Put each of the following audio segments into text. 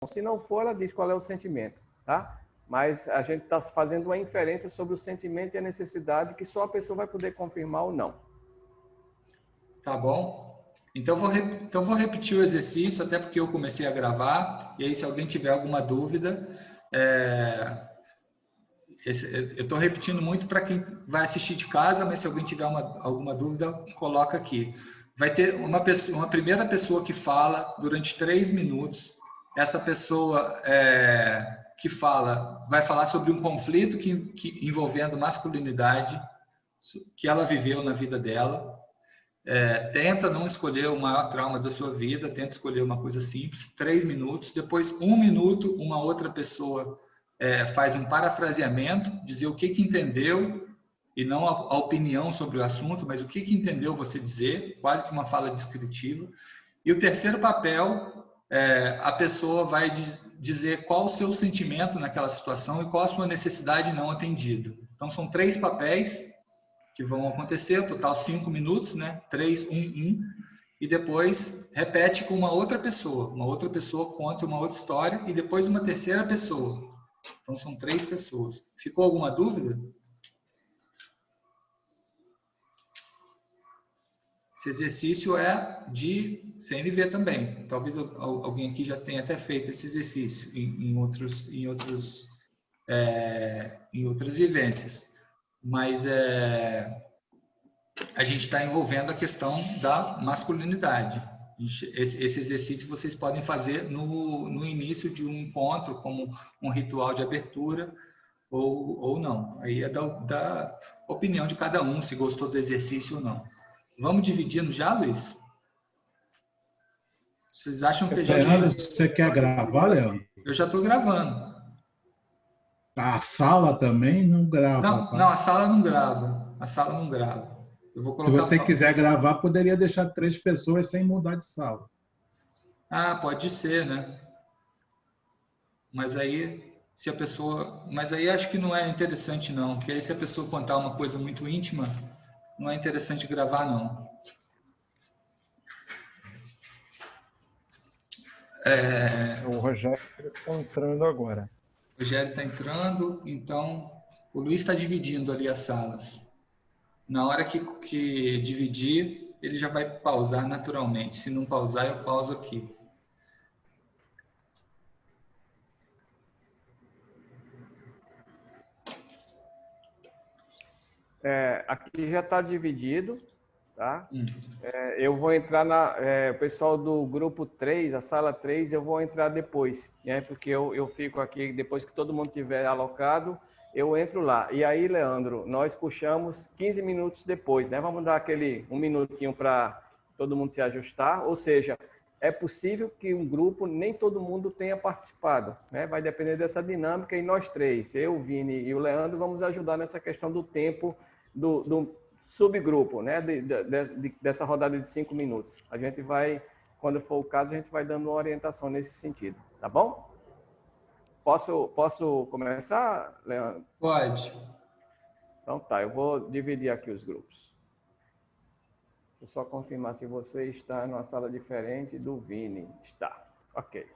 Se não for, ela diz qual é o sentimento, tá? Mas a gente está fazendo uma inferência sobre o sentimento e a necessidade que só a pessoa vai poder confirmar ou não. Tá bom? Então vou repetir o exercício, até porque eu comecei a gravar, e aí se alguém tiver alguma dúvida, eu estou repetindo muito para quem vai assistir de casa, mas se alguém tiver alguma dúvida, coloca aqui. Vai ter uma primeira pessoa que fala durante 3 minutos. Essa pessoa que fala vai falar sobre um conflito envolvendo masculinidade que ela viveu na vida dela. Tenta não escolher o maior trauma da sua vida, tenta escolher uma coisa simples, 3 minutos. Depois, 1 minuto, uma outra pessoa faz um parafraseamento, dizer o que entendeu, e não a opinião sobre o assunto, mas o que entendeu você dizer, quase que uma fala descritiva. E o terceiro papel, a pessoa vai dizer qual o seu sentimento naquela situação e qual a sua necessidade não atendida. Então, são 3 papéis que vão acontecer, total 5 minutos, né? 3, 1, 1. E depois repete com uma outra pessoa conta uma outra história e depois uma terceira pessoa. Então, são 3 pessoas. Ficou alguma dúvida? Esse exercício é de CNV também. Talvez alguém aqui já tenha até feito esse exercício em outras vivências. Mas a gente está envolvendo a questão da masculinidade. Esse exercício vocês podem fazer no início de um encontro, como um ritual de abertura, ou não. Aí é da opinião de cada um, se gostou do exercício ou não. Vamos dividindo já, Luiz? Vocês acham que a gente... Leandro, você quer gravar, Leandro? Eu já estou gravando. A sala também não grava, não, tá? Não, a sala não grava. A sala não grava. Eu vou colocar... Se você quiser gravar, poderia deixar 3 pessoas sem mudar de sala. Ah, pode ser, né? Mas aí, se a pessoa... Mas aí acho que não é interessante, não. Porque aí se a pessoa contar uma coisa muito íntima, não é interessante gravar, não. O Rogério está entrando agora. O Rogério está entrando, então o Luiz está dividindo ali as salas. Na hora que dividir, ele já vai pausar naturalmente. Se não pausar, eu pauso aqui. Aqui já está dividido, tá? Eu vou entrar o pessoal do grupo 3, a sala 3, eu vou entrar depois, né? Porque eu fico aqui, depois que todo mundo tiver alocado, eu entro lá. E aí, Leandro, nós puxamos 15 minutos depois, né? Vamos dar aquele 1 minutinho para todo mundo se ajustar, ou seja, é possível que um grupo, nem todo mundo tenha participado, né? Vai depender dessa dinâmica e nós 3, eu, o Vini e o Leandro, vamos ajudar nessa questão do tempo do subgrupo, né? Dessa rodada de 5 minutos. A gente vai, quando for o caso, a gente vai dando uma orientação nesse sentido, tá bom? Posso começar, Leandro? Pode. Então tá, eu vou dividir aqui os grupos. Vou só confirmar se você está numa sala diferente do Vini. Está. Ok.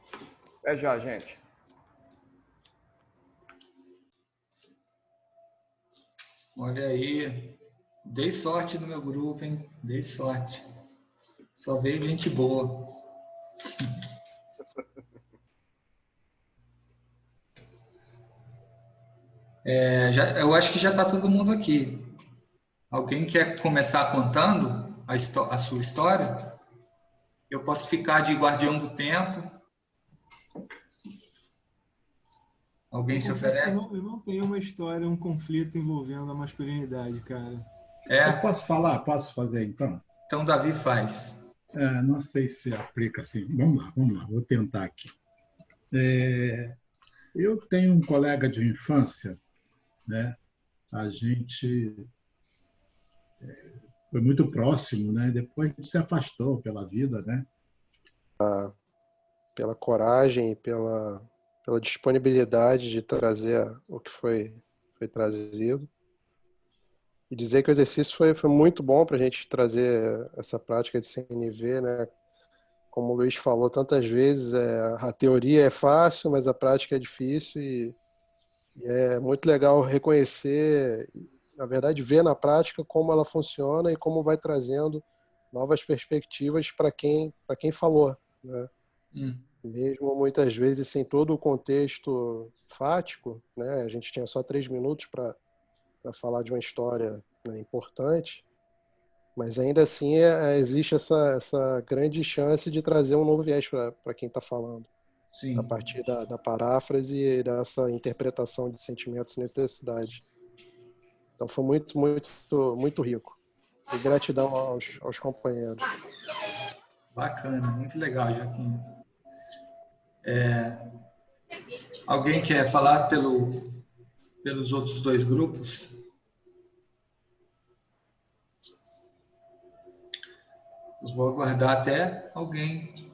É já, gente. Olha aí. Dei sorte no meu grupo, hein? Dei sorte. Só veio gente boa. Eu acho que já está todo mundo aqui. Alguém quer começar contando a sua história? Eu posso ficar de guardião do tempo. Alguém se oferece? Eu não tenho uma história, um conflito envolvendo a masculinidade, cara. Eu posso falar? Posso fazer, então? Então, Davi faz. Não sei se aplica assim. Vamos lá, vou tentar aqui. Eu tenho um colega de infância, né? A gente foi muito próximo, né? Depois a gente se afastou pela vida, né? Pela coragem e pela disponibilidade de trazer o que foi trazido. E dizer que o exercício foi muito bom para a gente trazer essa prática de CNV, né? como o Luiz falou tantas vezes, a teoria é fácil, mas a prática é difícil e é muito legal reconhecer, na verdade, ver na prática como ela funciona e como vai trazendo novas perspectivas para quem falou, né? Mesmo muitas vezes sem todo o contexto fático, né? A gente tinha só 3 minutos para falar de uma história, né, importante, mas ainda assim existe essa grande chance de trazer um novo viés para quem está falando. Sim. A partir da paráfrase e dessa interpretação de sentimentos e necessidades. Então foi muito, muito, muito rico. E gratidão aos companheiros. Bacana, muito legal, Joaquim. Alguém quer falar pelos outros 2 grupos? Eu vou aguardar até alguém.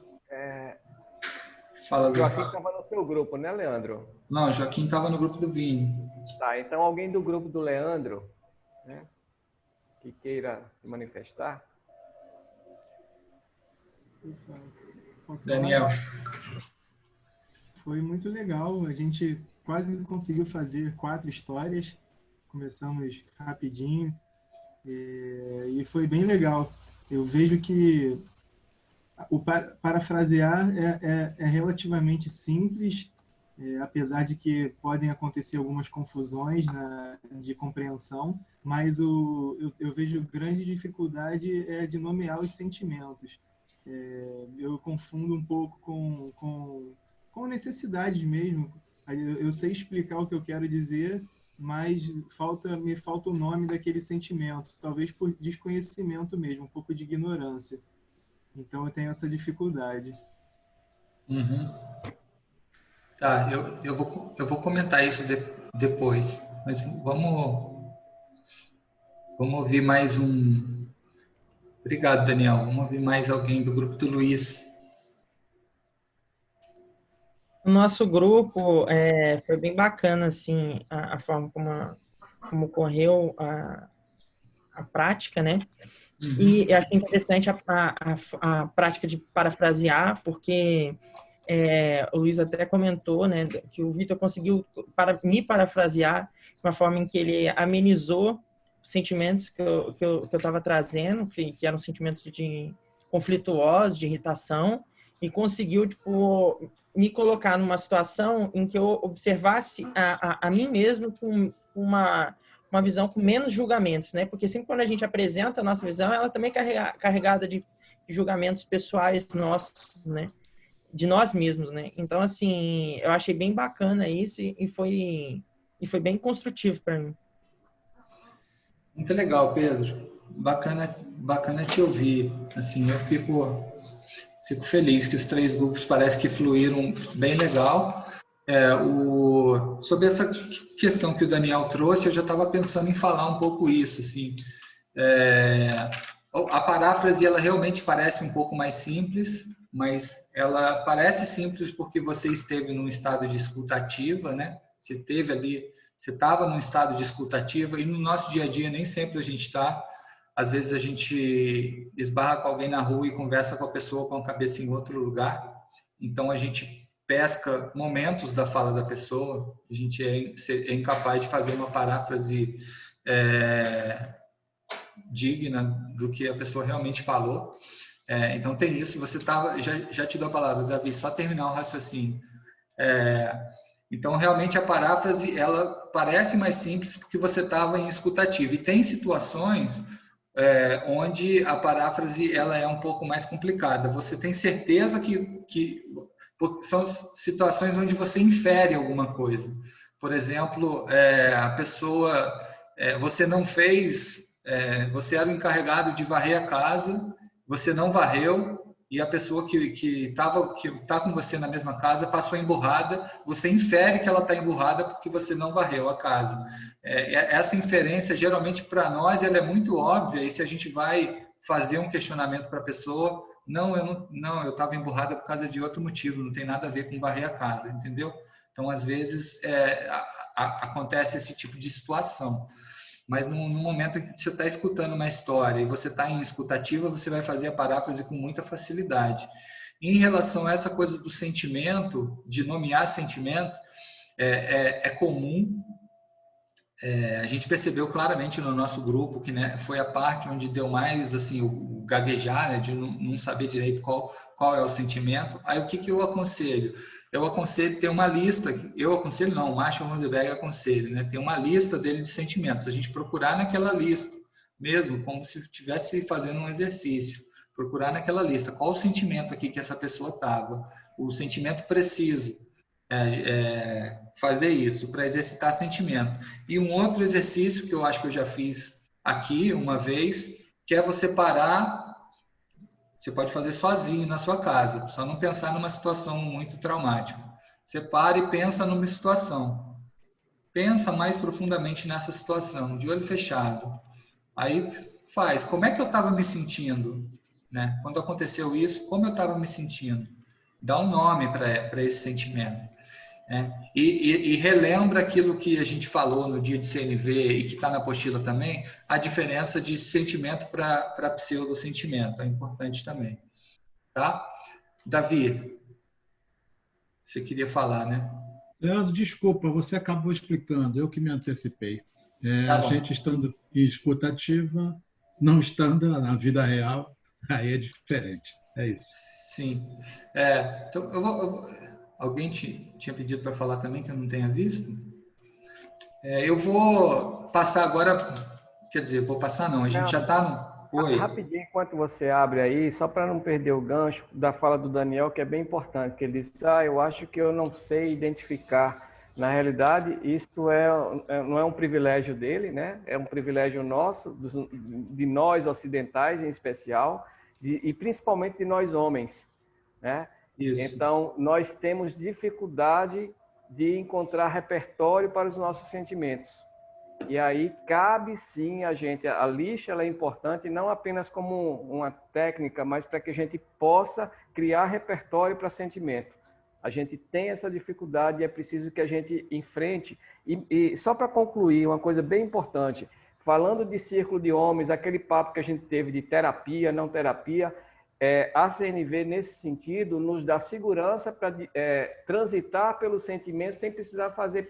Fala, Joaquim estava no seu grupo, né, Leandro? Não, Joaquim estava no grupo do Vini. Tá, então alguém do grupo do Leandro, né, que queira se manifestar? Daniel. Foi muito legal. A gente quase conseguiu fazer 4 histórias. Começamos rapidinho e foi bem legal. Eu vejo que o parafrasear é relativamente simples, apesar de que podem acontecer algumas confusões de compreensão, mas eu vejo grande dificuldade de nomear os sentimentos. Eu confundo um pouco com necessidades mesmo. Eu sei explicar o que eu quero dizer, mas me falta o nome daquele sentimento, talvez por desconhecimento mesmo, um pouco de ignorância. Então eu tenho essa dificuldade. Uhum. Tá, eu vou comentar isso depois, mas vamos ouvir mais um. Obrigado, Daniel. Vamos ouvir mais alguém do grupo do Luiz. O nosso grupo foi bem bacana, assim, a forma como ocorreu a prática, né? Uhum. E eu achei interessante a prática de parafrasear, porque o Luiz até comentou, né, que o Vitor conseguiu me parafrasear de uma forma em que ele amenizou os sentimentos que eu estava trazendo, que eram sentimentos conflituosos, de irritação, e conseguiu, tipo, me colocar numa situação em que eu observasse a mim mesmo com uma visão com menos julgamentos, né? Porque sempre quando a gente apresenta a nossa visão, ela também é carregada de julgamentos pessoais nossos, né? De nós mesmos, né? Então, assim, eu achei bem bacana isso e foi bem construtivo para mim. Muito legal, Pedro. Bacana te ouvir. Assim, eu fico feliz que os 3 grupos parece que fluíram bem legal. Sobre essa questão que o Daniel trouxe, eu já estava pensando em falar um pouco isso. Assim, a paráfrase ela realmente parece um pouco mais simples, mas ela parece simples porque você esteve num estado de escuta ativa, né? Você esteve ali, você estava num estado de escuta ativa e no nosso dia a dia nem sempre a gente está. Às vezes a gente esbarra com alguém na rua e conversa com a pessoa com a cabeça em outro lugar. Então a gente pesca momentos da fala da pessoa, a gente é incapaz de fazer uma paráfrase digna do que a pessoa realmente falou. Então tem isso, você já te dou a palavra, Davi, só terminar o raciocínio. Então realmente a paráfrase ela parece mais simples porque você estava em escutativa, e tem situações onde a paráfrase ela é um pouco mais complicada. Você tem certeza que são situações onde você infere alguma coisa. Por exemplo, a pessoa, você não fez, você era o encarregado de varrer a casa, você não varreu, e a pessoa que tá com você na mesma casa passou emburrada, você infere que ela está emburrada porque você não varreu a casa. Essa inferência, geralmente, para nós, ela é muito óbvia, e se a gente vai fazer um questionamento para a pessoa, eu estava emburrada por causa de outro motivo, não tem nada a ver com varrer a casa, entendeu? Então, às vezes, acontece esse tipo de situação. Mas no momento em que você está escutando uma história e você está em escutativa, você vai fazer a paráfrase com muita facilidade. Em relação a essa coisa do sentimento, de nomear sentimento, é comum. A gente percebeu claramente no nosso grupo que, né, foi a parte onde deu mais assim, o gaguejar, né, de não saber direito qual é o sentimento. Aí o que eu aconselho? Eu aconselho ter uma lista, o Marshall Rosenberg aconselha, né, ter uma lista dele de sentimentos, a gente procurar naquela lista, mesmo como se estivesse fazendo um exercício, procurar naquela lista qual o sentimento aqui que essa pessoa estava, o sentimento preciso, fazer isso, para exercitar sentimento. E um outro exercício que eu acho que eu já fiz aqui uma vez, que é você parar, você pode fazer sozinho na sua casa, só não pensar numa situação muito traumática. Você para e pensa numa situação. Pensa mais profundamente nessa situação, de olho fechado. Aí faz, como é que eu estava me sentindo? Né? Quando aconteceu isso, como eu estava me sentindo? Dá um nome para esse sentimento. E relembra aquilo que a gente falou no dia de CNV e que está na apostila também, a diferença de sentimento para pseudo-sentimento, é importante também. Tá? Davi, você queria falar, né? Leandro, desculpa, você acabou explicando, eu que me antecipei. Tá A gente estando em escuta ativa, não estando na vida real, aí é diferente. É isso. Sim. Então, alguém tinha pedido para falar também que eu não tenha visto? Eu vou passar agora, quer dizer, vou passar não, a gente já está no... Oi. Rapidinho, enquanto você abre aí, só para não perder o gancho da fala do Daniel, que é bem importante, que ele disse, eu acho que eu não sei identificar. Na realidade, isso não é um privilégio dele, né? É um privilégio nosso, de nós ocidentais em especial, e principalmente de nós homens, né? Isso. Então, nós temos dificuldade de encontrar repertório para os nossos sentimentos. E aí cabe sim a gente, a lixa ela é importante não apenas como uma técnica, mas para que a gente possa criar repertório para sentimento. A gente tem essa dificuldade e é preciso que a gente enfrente. E só para concluir, uma coisa bem importante, falando de círculo de homens, aquele papo que a gente teve de terapia, não terapia, a CNV, nesse sentido, nos dá segurança para transitar pelos sentimentos sem precisar fazer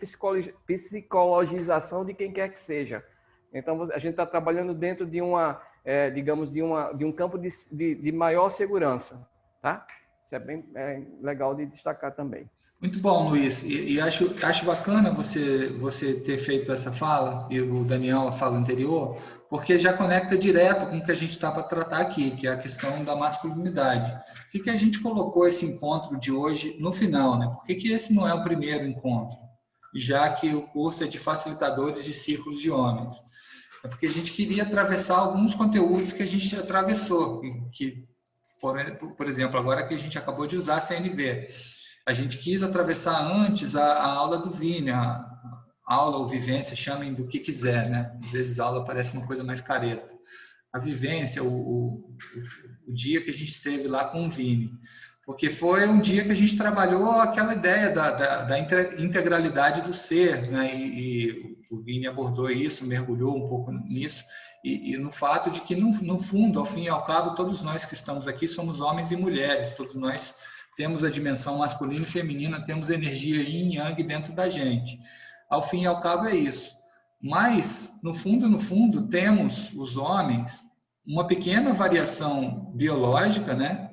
psicologização de quem quer que seja. Então, a gente está trabalhando dentro de de um campo de maior segurança, tá? Isso é bem legal de destacar também. Muito bom, Luiz. E acho bacana você ter feito essa fala, e o Daniel a fala anterior, porque já conecta direto com o que a gente está para tratar aqui, que é a questão da masculinidade. Por que a gente colocou esse encontro de hoje no final, né? Por que esse não é o primeiro encontro? Já que o curso é de facilitadores de círculos de homens. É porque a gente queria atravessar alguns conteúdos que a gente atravessou, que foram, por exemplo, agora que a gente acabou de usar a CNV. A gente quis atravessar antes a aula do Vini, a aula ou vivência, chamem do que quiser, né? Às vezes a aula parece uma coisa mais careta. A vivência, o dia que a gente esteve lá com o Vini. Porque foi um dia que a gente trabalhou aquela ideia da integralidade do ser, né? E o Vini abordou isso, mergulhou um pouco nisso, e no fato de que, no fundo, ao fim e ao cabo, todos nós que estamos aqui somos homens e mulheres, todos nós temos a dimensão masculina e feminina, temos energia yin e yang dentro da gente. Ao fim e ao cabo é isso. Mas, no fundo, temos, os homens, uma pequena variação biológica, né?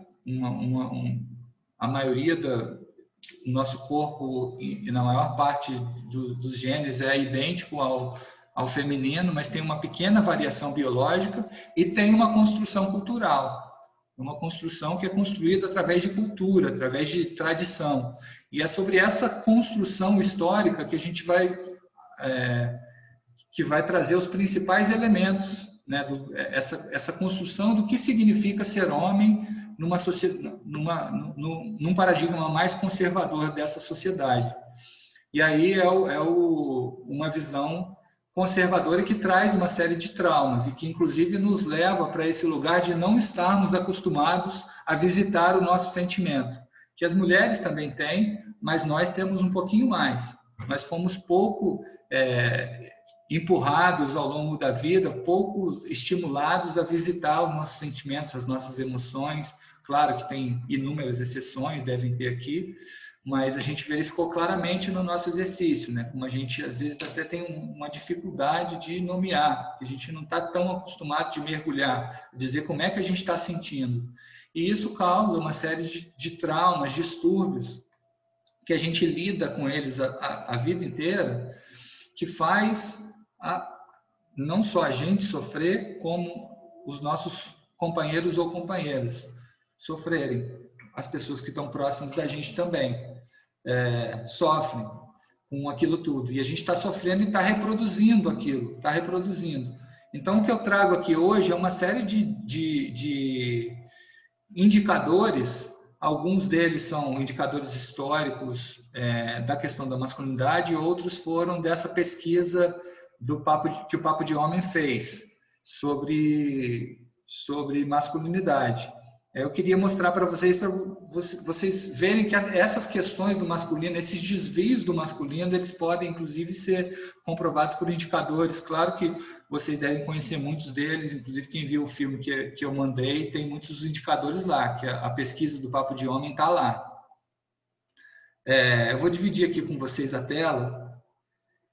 A maioria do nosso corpo, e na maior parte dos genes, é idêntico ao feminino, mas tem uma pequena variação biológica e tem uma construção cultural. Uma construção que é construída através de cultura, através de tradição. E é sobre essa construção histórica que a gente vai trazer os principais elementos, né, essa construção do que significa ser homem numa sociedade, num paradigma mais conservador dessa sociedade. E aí uma visão conservadora que traz uma série de traumas e que, inclusive, nos leva para esse lugar de não estarmos acostumados a visitar o nosso sentimento, que as mulheres também têm, mas nós temos um pouquinho mais. Nós fomos pouco empurrados ao longo da vida, pouco estimulados a visitar os nossos sentimentos, as nossas emoções. Claro que tem inúmeras exceções, devem ter aqui, mas a gente verificou claramente no nosso exercício, né? Como a gente às vezes até tem uma dificuldade de nomear, a gente não está tão acostumado de mergulhar, dizer como é que a gente está sentindo. E isso causa uma série de traumas, distúrbios, que a gente lida com eles a vida inteira, que faz não só a gente sofrer, como os nossos companheiros ou companheiras sofrerem. As pessoas que estão próximas da gente também sofrem com aquilo tudo. E a gente está sofrendo e está reproduzindo aquilo, está reproduzindo. Então, o que eu trago aqui hoje é uma série de indicadores. Alguns deles são indicadores históricos da questão da masculinidade, e outros foram dessa pesquisa que o Papo de Homem fez sobre masculinidade. Eu queria mostrar para vocês verem que essas questões do masculino, esses desvios do masculino, eles podem, inclusive, ser comprovados por indicadores. Claro que vocês devem conhecer muitos deles, inclusive quem viu o filme que eu mandei, tem muitos indicadores lá, que a pesquisa do Papo de Homem está lá. Eu vou dividir aqui com vocês a tela.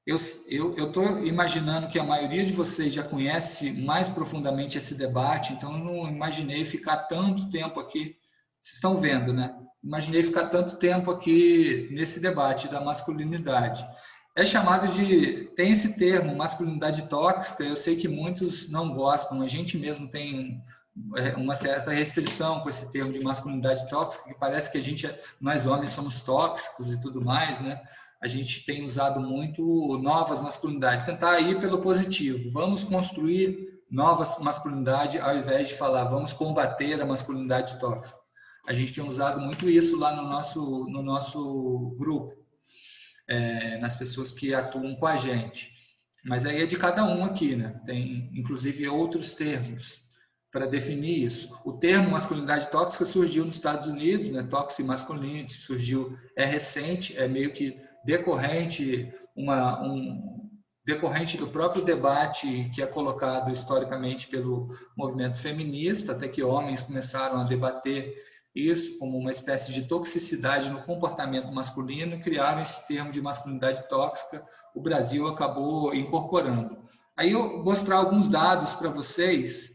Eu estou imaginando que a maioria de vocês já conhece mais profundamente esse debate, então eu não imaginei ficar tanto tempo aqui. Vocês estão vendo, né? Imaginei ficar tanto tempo aqui nesse debate da masculinidade. É chamado tem esse termo, masculinidade tóxica. Eu sei que muitos não gostam, a gente mesmo tem uma certa restrição com esse termo de masculinidade tóxica, que parece que nós homens somos tóxicos e tudo mais, né? A gente tem usado muito novas masculinidades, tentar ir pelo positivo. Vamos construir novas masculinidades, ao invés de falar vamos combater a masculinidade tóxica. A gente tem usado muito isso lá no nosso grupo, nas pessoas que atuam com a gente. Mas aí é de cada um aqui, né? Tem, inclusive, outros termos para definir isso. O termo masculinidade tóxica surgiu nos Estados Unidos, né? Toxic masculinity surgiu, é recente, é meio que decorrente do próprio debate que é colocado historicamente pelo movimento feminista, até que homens começaram a debater isso como uma espécie de toxicidade no comportamento masculino e criaram esse termo de masculinidade tóxica. O Brasil acabou incorporando. Aí eu vou mostrar alguns dados para vocês.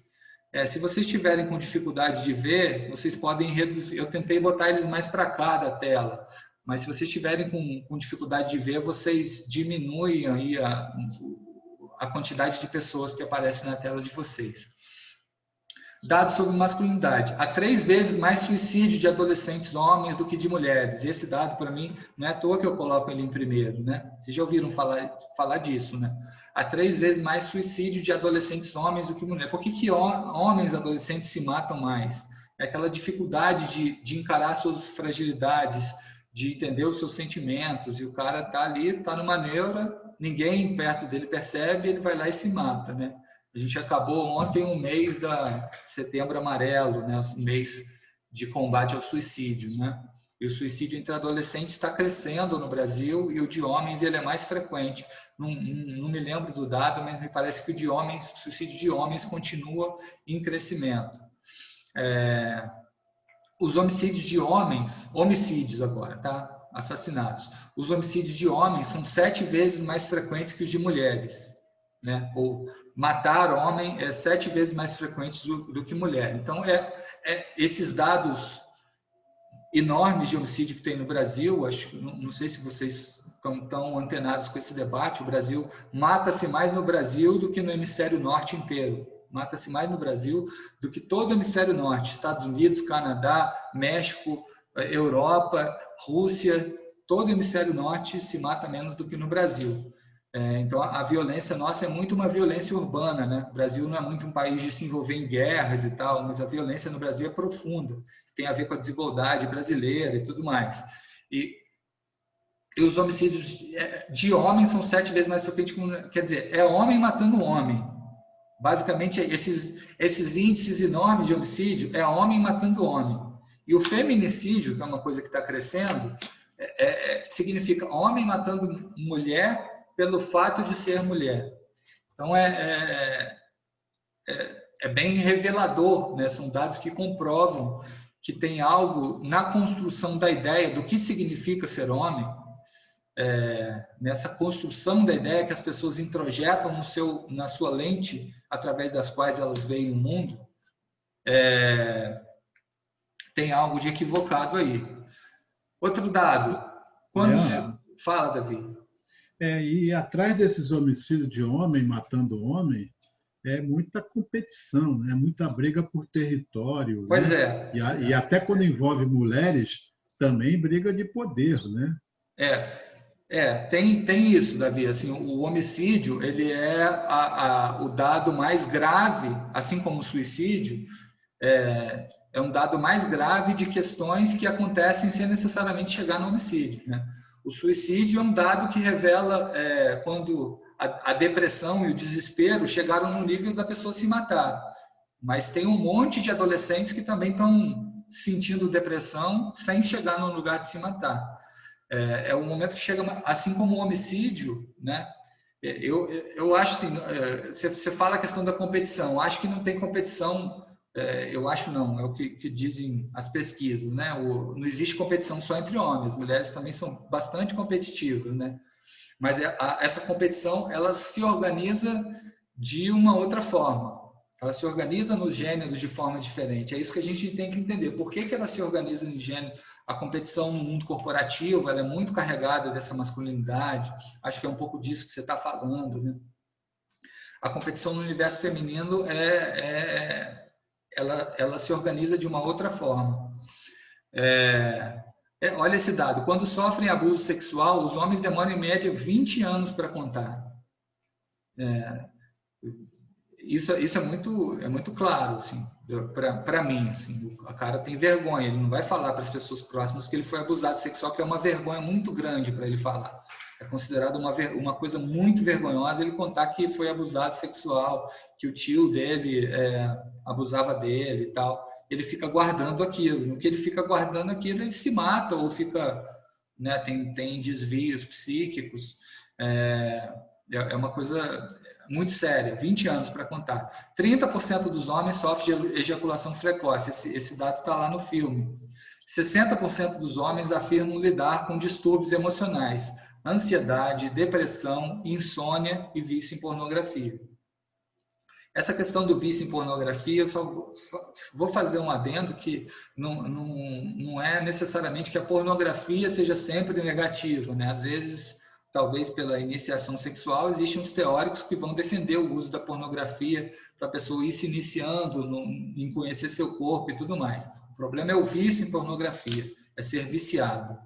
Se vocês estiverem com dificuldade de ver, vocês podem reduzir. Eu tentei botar eles mais para cá da tela, mas se vocês estiverem com dificuldade de ver, vocês diminuem aí a quantidade de pessoas que aparecem na tela de vocês. Dados sobre masculinidade. Há 3 vezes mais suicídio de adolescentes homens do que de mulheres. Esse dado, para mim, não é à toa que eu coloco ele em primeiro, né? Vocês já ouviram falar disso, né? Há 3 vezes mais suicídio de adolescentes homens do que mulheres. Por que homens adolescentes se matam mais? É aquela dificuldade de encarar suas fragilidades, de entender os seus sentimentos, e o cara tá ali, tá numa neura, ninguém perto dele percebe, ele vai lá e se mata, né? A gente acabou ontem um mês da Setembro Amarelo, né? Um mês de combate ao suicídio, né? E o suicídio entre adolescentes está crescendo no Brasil, e o de homens ele é mais frequente. Não me lembro do dado, mas me parece que o suicídio de homens continua em crescimento. Os homicídios de homicídios agora, tá? Assassinatos. Os homicídios de homens são 7 vezes mais frequentes que os de mulheres, né? Ou matar homem é 7 vezes mais frequente do que mulher. Então, esses dados enormes de homicídio que tem no Brasil, não sei se vocês estão tão antenados com esse debate, o Brasil mata-se mais no Brasil do que no hemisfério norte inteiro. Mata-se mais no Brasil do que todo o hemisfério norte. Estados Unidos, Canadá, México, Europa, Rússia, todo o hemisfério norte se mata menos do que no Brasil. Então, a violência nossa é muito uma violência urbana, né? O Brasil não é muito um país de se envolver em guerras e tal, mas a violência no Brasil é profunda, tem a ver com a desigualdade brasileira e tudo mais. E os homicídios de homens são 7 vezes mais frequentes que mulher. Quer dizer, é homem matando homem. Basicamente, esses índices enormes de homicídio é homem matando homem. E o feminicídio, que é uma coisa que está crescendo, significa homem matando mulher pelo fato de ser mulher. Então, é bem revelador, né? São dados que comprovam que tem algo na construção da ideia do que significa ser homem, nessa construção da ideia que as pessoas introjetam na sua lente, através das quais elas veem o mundo, tem algo de equivocado aí. Outro dado, Fala, Davi. E atrás desses homicídios de homem, matando homem, é muita competição, né? Muita briga por território. Pois né? E até quando envolve mulheres, também briga de poder, né? Tem isso, Davi. Assim, o homicídio, ele é o dado mais grave, assim como o suicídio, é um dado mais grave de questões que acontecem sem necessariamente chegar no homicídio, né? O suicídio é um dado que revela quando a depressão e o desespero chegaram no nível da pessoa se matar. Mas tem um monte de adolescentes que também estão sentindo depressão sem chegar no lugar de se matar. É um momento que chega, assim como o homicídio, né? Eu acho assim, você fala a questão da competição, acho que não tem competição, eu acho não, é o que dizem as pesquisas, né? Não existe competição só entre homens, as mulheres também são bastante competitivas, né? Mas essa competição, ela se organiza de uma outra forma. Ela se organiza nos gêneros de forma diferente. É isso que a gente tem que entender. Por que ela se organiza no gênero? A competição no mundo corporativo, ela é muito carregada dessa masculinidade. Acho que é um pouco disso que você está falando, né? A competição no universo feminino, ela se organiza de uma outra forma. Olha esse dado. Quando sofrem abuso sexual, os homens demoram em média 20 anos para contar. Isso é muito claro, assim, para mim. Assim, o cara tem vergonha, ele não vai falar para as pessoas próximas que ele foi abusado sexual, que é uma vergonha muito grande para ele falar. É considerado uma coisa muito vergonhosa ele contar que foi abusado sexual, que o tio dele abusava dele e tal. Ele fica guardando aquilo. No que ele fica guardando aquilo, ele se mata ou fica, né, tem desvios psíquicos. É uma coisa muito séria, 20 anos para contar. 30% dos homens sofrem de ejaculação precoce, esse dado está lá no filme. 60% dos homens afirmam lidar com distúrbios emocionais, ansiedade, depressão, insônia e vício em pornografia. Essa questão do vício em pornografia, eu só vou fazer um adendo que não é necessariamente que a pornografia seja sempre negativa, né? Às vezes, talvez pela iniciação sexual, existem uns teóricos que vão defender o uso da pornografia para a pessoa ir se iniciando em conhecer seu corpo e tudo mais. O problema é o vício em pornografia, é ser viciado.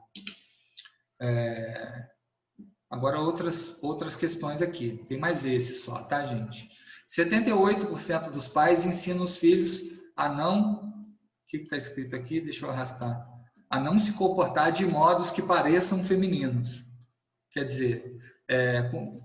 Agora, outras questões aqui. Tem mais esse só, tá, gente? 78% dos pais ensinam os filhos a não... O que está escrito aqui? Deixa eu arrastar. A não se comportar de modos que pareçam femininos. Quer dizer,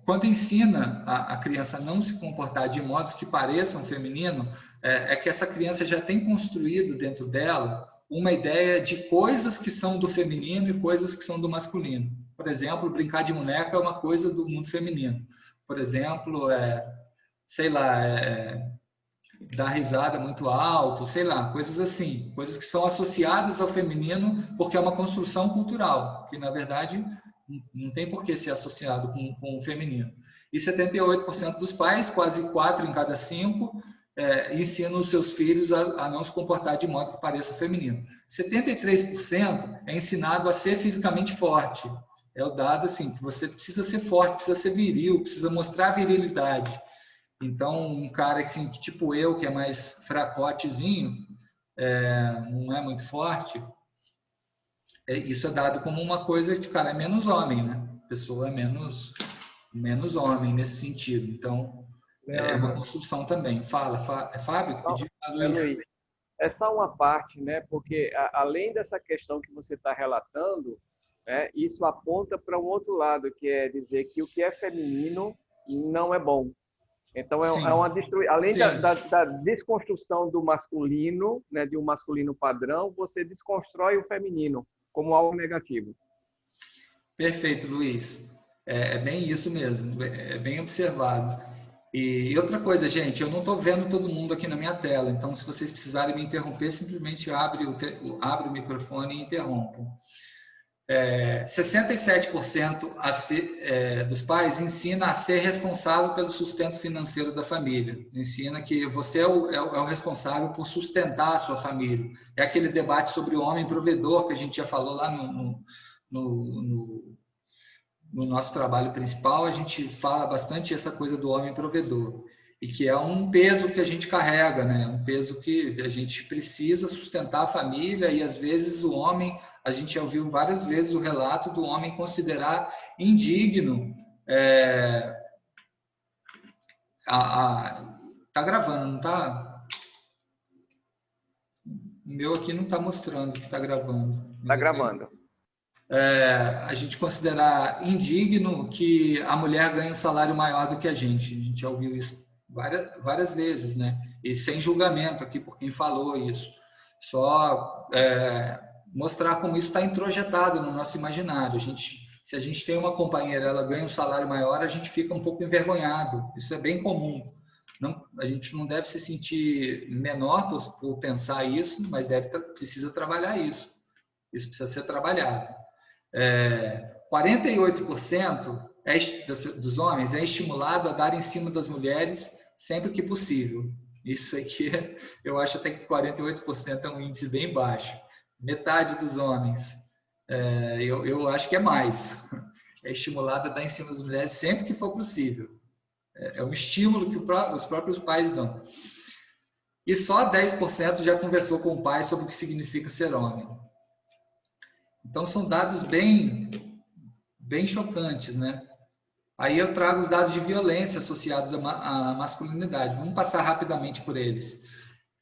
quando ensina a criança a não se comportar de modos que pareçam feminino, é que essa criança já tem construído dentro dela uma ideia de coisas que são do feminino e coisas que são do masculino. Por exemplo, brincar de boneca é uma coisa do mundo feminino. Por exemplo, sei lá, dar risada muito alto, sei lá, coisas assim, coisas que são associadas ao feminino porque é uma construção cultural, que na verdade não tem por que ser associado com o feminino. E 78% dos pais, quase 4 em cada 5, ensinam os seus filhos a não se comportar de modo que pareça feminino. 73% é ensinado a ser fisicamente forte. É o dado assim, que você precisa ser forte, precisa ser viril, precisa mostrar virilidade. Então, um cara assim, tipo eu, que é mais fracotezinho, não é muito forte, isso é dado como uma coisa que o cara é menos homem, né? A pessoa é menos homem nesse sentido. Então, é uma construção também. Fala, Fábio? Luiz, é só uma parte, né? Porque além dessa questão que você está relatando, isso aponta para um outro lado, que é dizer que o que é feminino não é bom. Então, uma destruição. Além da desconstrução do masculino, né, de um masculino padrão, você desconstrói o feminino como algo negativo. Perfeito, Luiz. É bem isso mesmo, é bem observado. E outra coisa, gente, eu não estou vendo todo mundo aqui na minha tela, então se vocês precisarem me interromper, simplesmente abre o microfone e interrompam. 67% dos pais ensina a ser responsável pelo sustento financeiro da família. Ensina que você é o responsável por sustentar a sua família. É aquele debate sobre o homem provedor que a gente já falou lá no nosso trabalho principal. A gente fala bastante essa coisa do homem provedor. E que é um peso que a gente carrega, né? Um peso que a gente precisa sustentar a família e, às vezes, o homem... A gente já ouviu várias vezes o relato do homem considerar indigno... Tá gravando, não tá? O meu aqui não está mostrando que está gravando. Está gravando. A gente considerar indigno que a mulher ganhe um salário maior do que a gente. A gente já ouviu isso várias vezes, né? E sem julgamento aqui por quem falou isso. Só mostrar como isso está introjetado no nosso imaginário. Se a gente tem uma companheira, ela ganha um salário maior, a gente fica um pouco envergonhado. Isso é bem comum. A gente não deve se sentir menor por pensar isso, mas precisa trabalhar isso. Isso precisa ser trabalhado. 48% dos homens é estimulado a dar em cima das mulheres sempre que possível. Isso aqui, eu acho até que 48% é um índice bem baixo. Metade dos homens, eu acho que é mais. É estimulado a dar em cima das mulheres sempre que for possível. É um estímulo que os próprios pais dão. E só 10% já conversou com o pai sobre o que significa ser homem. Então, são dados bem chocantes, né? Aí eu trago os dados de violência associados à masculinidade. Vamos passar rapidamente por eles.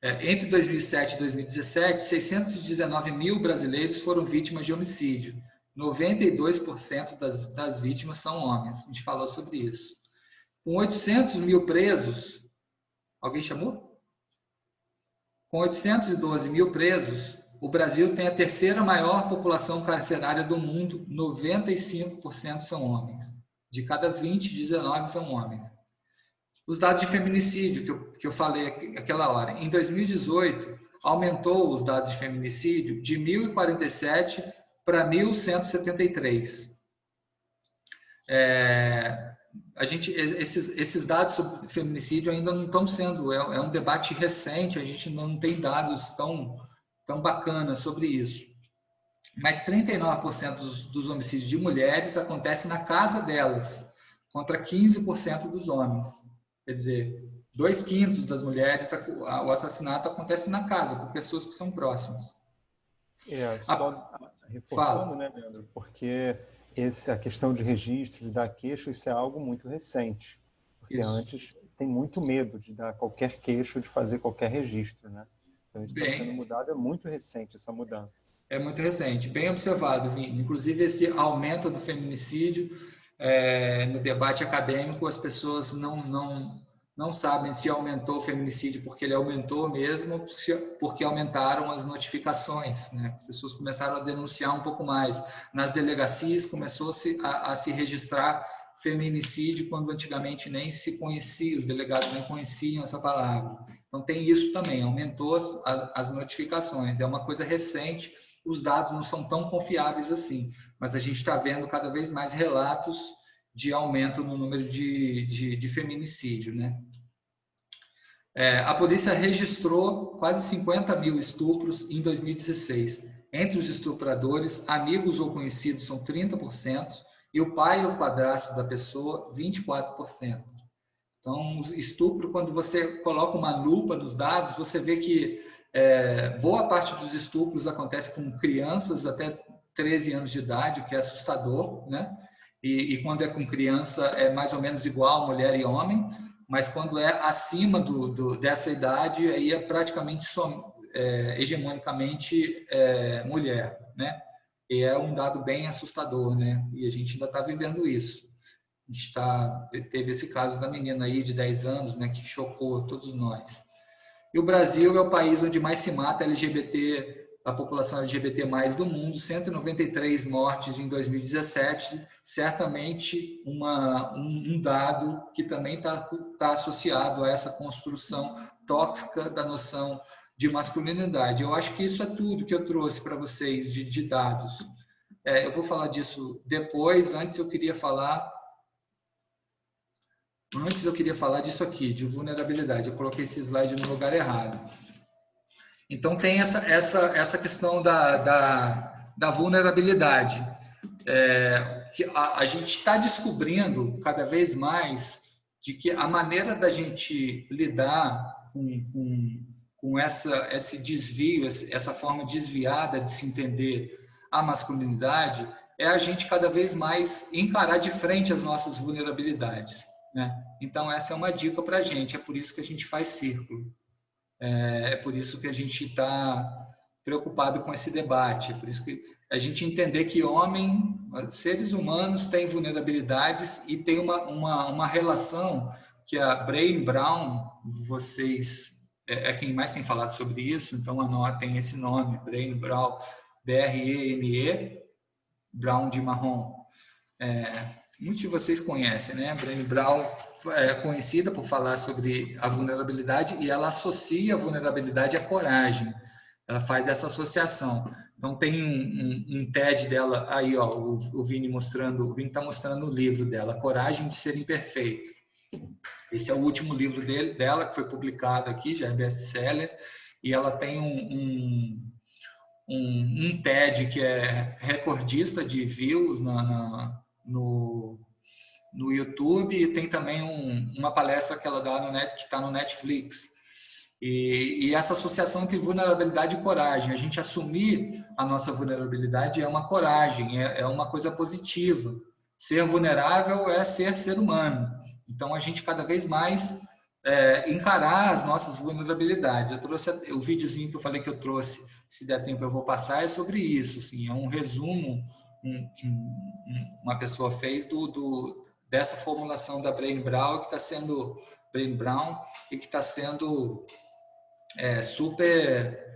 Entre 2007 e 2017, 619 mil brasileiros foram vítimas de homicídio. 92% das vítimas são homens. A gente falou sobre isso. Com 800 mil presos... Alguém chamou? Com 812 mil presos, o Brasil tem a terceira maior população carcerária do mundo. 95% são homens. De cada 20, 19 são homens. Os dados de feminicídio que eu falei aquela hora. Em 2018, aumentou os dados de feminicídio de 1.047 para 1.173. Esses dados sobre feminicídio ainda não estão sendo... É um debate recente, a gente não tem dados tão bacanas sobre isso. Mas 39% dos homicídios de mulheres acontecem na casa delas, contra 15% dos homens. Quer dizer, 2/5 das mulheres, o assassinato acontece na casa, com pessoas que são próximas. Só reforçando, né, Leandro? Porque a questão de registro, de dar queixo, isso é algo muito recente. Porque antes tem muito medo de dar qualquer queixo, de fazer qualquer registro, né? Então isso está sendo mudado, é muito recente essa mudança. É muito recente, bem observado, Vini. Inclusive esse aumento do feminicídio, no debate acadêmico, as pessoas não sabem se aumentou o feminicídio porque ele aumentou mesmo, ou porque aumentaram as notificações, né? As pessoas começaram a denunciar um pouco mais. Nas delegacias começou-se a se registrar feminicídio, quando antigamente nem se conhecia, os delegados nem conheciam essa palavra. Então tem isso também, aumentou as notificações. É uma coisa recente, os dados não são tão confiáveis assim, mas a gente está vendo cada vez mais relatos de aumento no número de feminicídio, né? A polícia registrou quase 50 mil estupros em 2016. Entre os estupradores, amigos ou conhecidos são 30%, e o pai ou padrasto da pessoa, 24%. Então, estupro, quando você coloca uma lupa nos dados, você vê que boa parte dos estupros acontece com crianças até 13 anos de idade, o que é assustador, né? E quando é com criança é mais ou menos igual mulher e homem, mas quando é acima dessa idade, aí é praticamente hegemonicamente mulher, né? E é um dado bem assustador, né? E a gente ainda está vivendo isso. A gente teve esse caso da menina aí de 10 anos, né, que chocou todos nós. E o Brasil é o país onde mais se mata LGBT a população LGBT+ do mundo, 193 mortes em 2017, certamente um dado que também está associado a essa construção tóxica da noção de masculinidade. Eu acho que isso é tudo que eu trouxe para vocês de dados. Eu vou falar disso depois. Antes eu queria falar disso aqui, de vulnerabilidade. Eu coloquei esse slide no lugar errado. Então, tem essa questão da vulnerabilidade. Que a gente está descobrindo cada vez mais de que a maneira da gente lidar com esse desvio, essa forma desviada de se entender a masculinidade, é a gente cada vez mais encarar de frente as nossas vulnerabilidades, né? Então, essa é uma dica para a gente, é por isso que a gente faz círculo. É por isso que a gente está preocupado com esse debate, é por isso que a gente entender que seres humanos têm vulnerabilidades e tem uma relação que a Brené Brown, vocês quem mais tem falado sobre isso, então anotem esse nome, Brené Brown, B-R-E-N-E, Brown de marrom. Muitos de vocês conhecem, né? Brené Brown é conhecida por falar sobre a vulnerabilidade e ela associa a vulnerabilidade à coragem. Ela faz essa associação. Então tem um TED dela aí, ó, o Vini está mostrando o livro dela, Coragem de Ser Imperfeito. Esse é o último livro dela que foi publicado aqui, já é best-seller, e ela tem um TED que é recordista de views no YouTube, e tem também uma palestra que ela dá que está no Netflix. E essa associação entre vulnerabilidade e coragem, a gente assumir a nossa vulnerabilidade é uma coragem, é uma coisa positiva. Ser vulnerável é ser humano. Então, a gente cada vez mais encarar as nossas vulnerabilidades. Eu trouxe o videozinho que eu falei que eu trouxe, se der tempo eu vou passar, é sobre isso. Assim, é um resumo que uma pessoa fez dessa formulação da Brené Brown, que está sendo super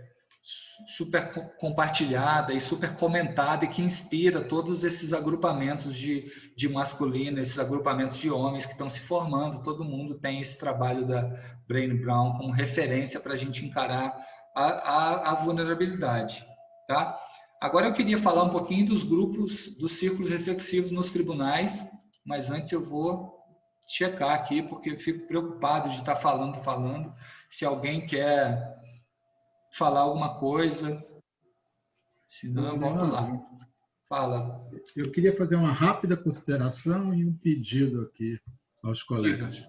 compartilhada e super comentada, e que inspira todos esses agrupamentos de masculino, esses agrupamentos de homens que estão se formando. Todo mundo tem esse trabalho da Brené Brown como referência para a gente encarar a vulnerabilidade, tá? Agora eu queria falar um pouquinho dos grupos, dos círculos reflexivos nos tribunais, mas antes eu vou checar aqui, porque eu fico preocupado de estar falando. Se alguém quer falar alguma coisa, senão eu volto lá. Fala. Eu queria fazer uma rápida consideração e um pedido aqui aos colegas.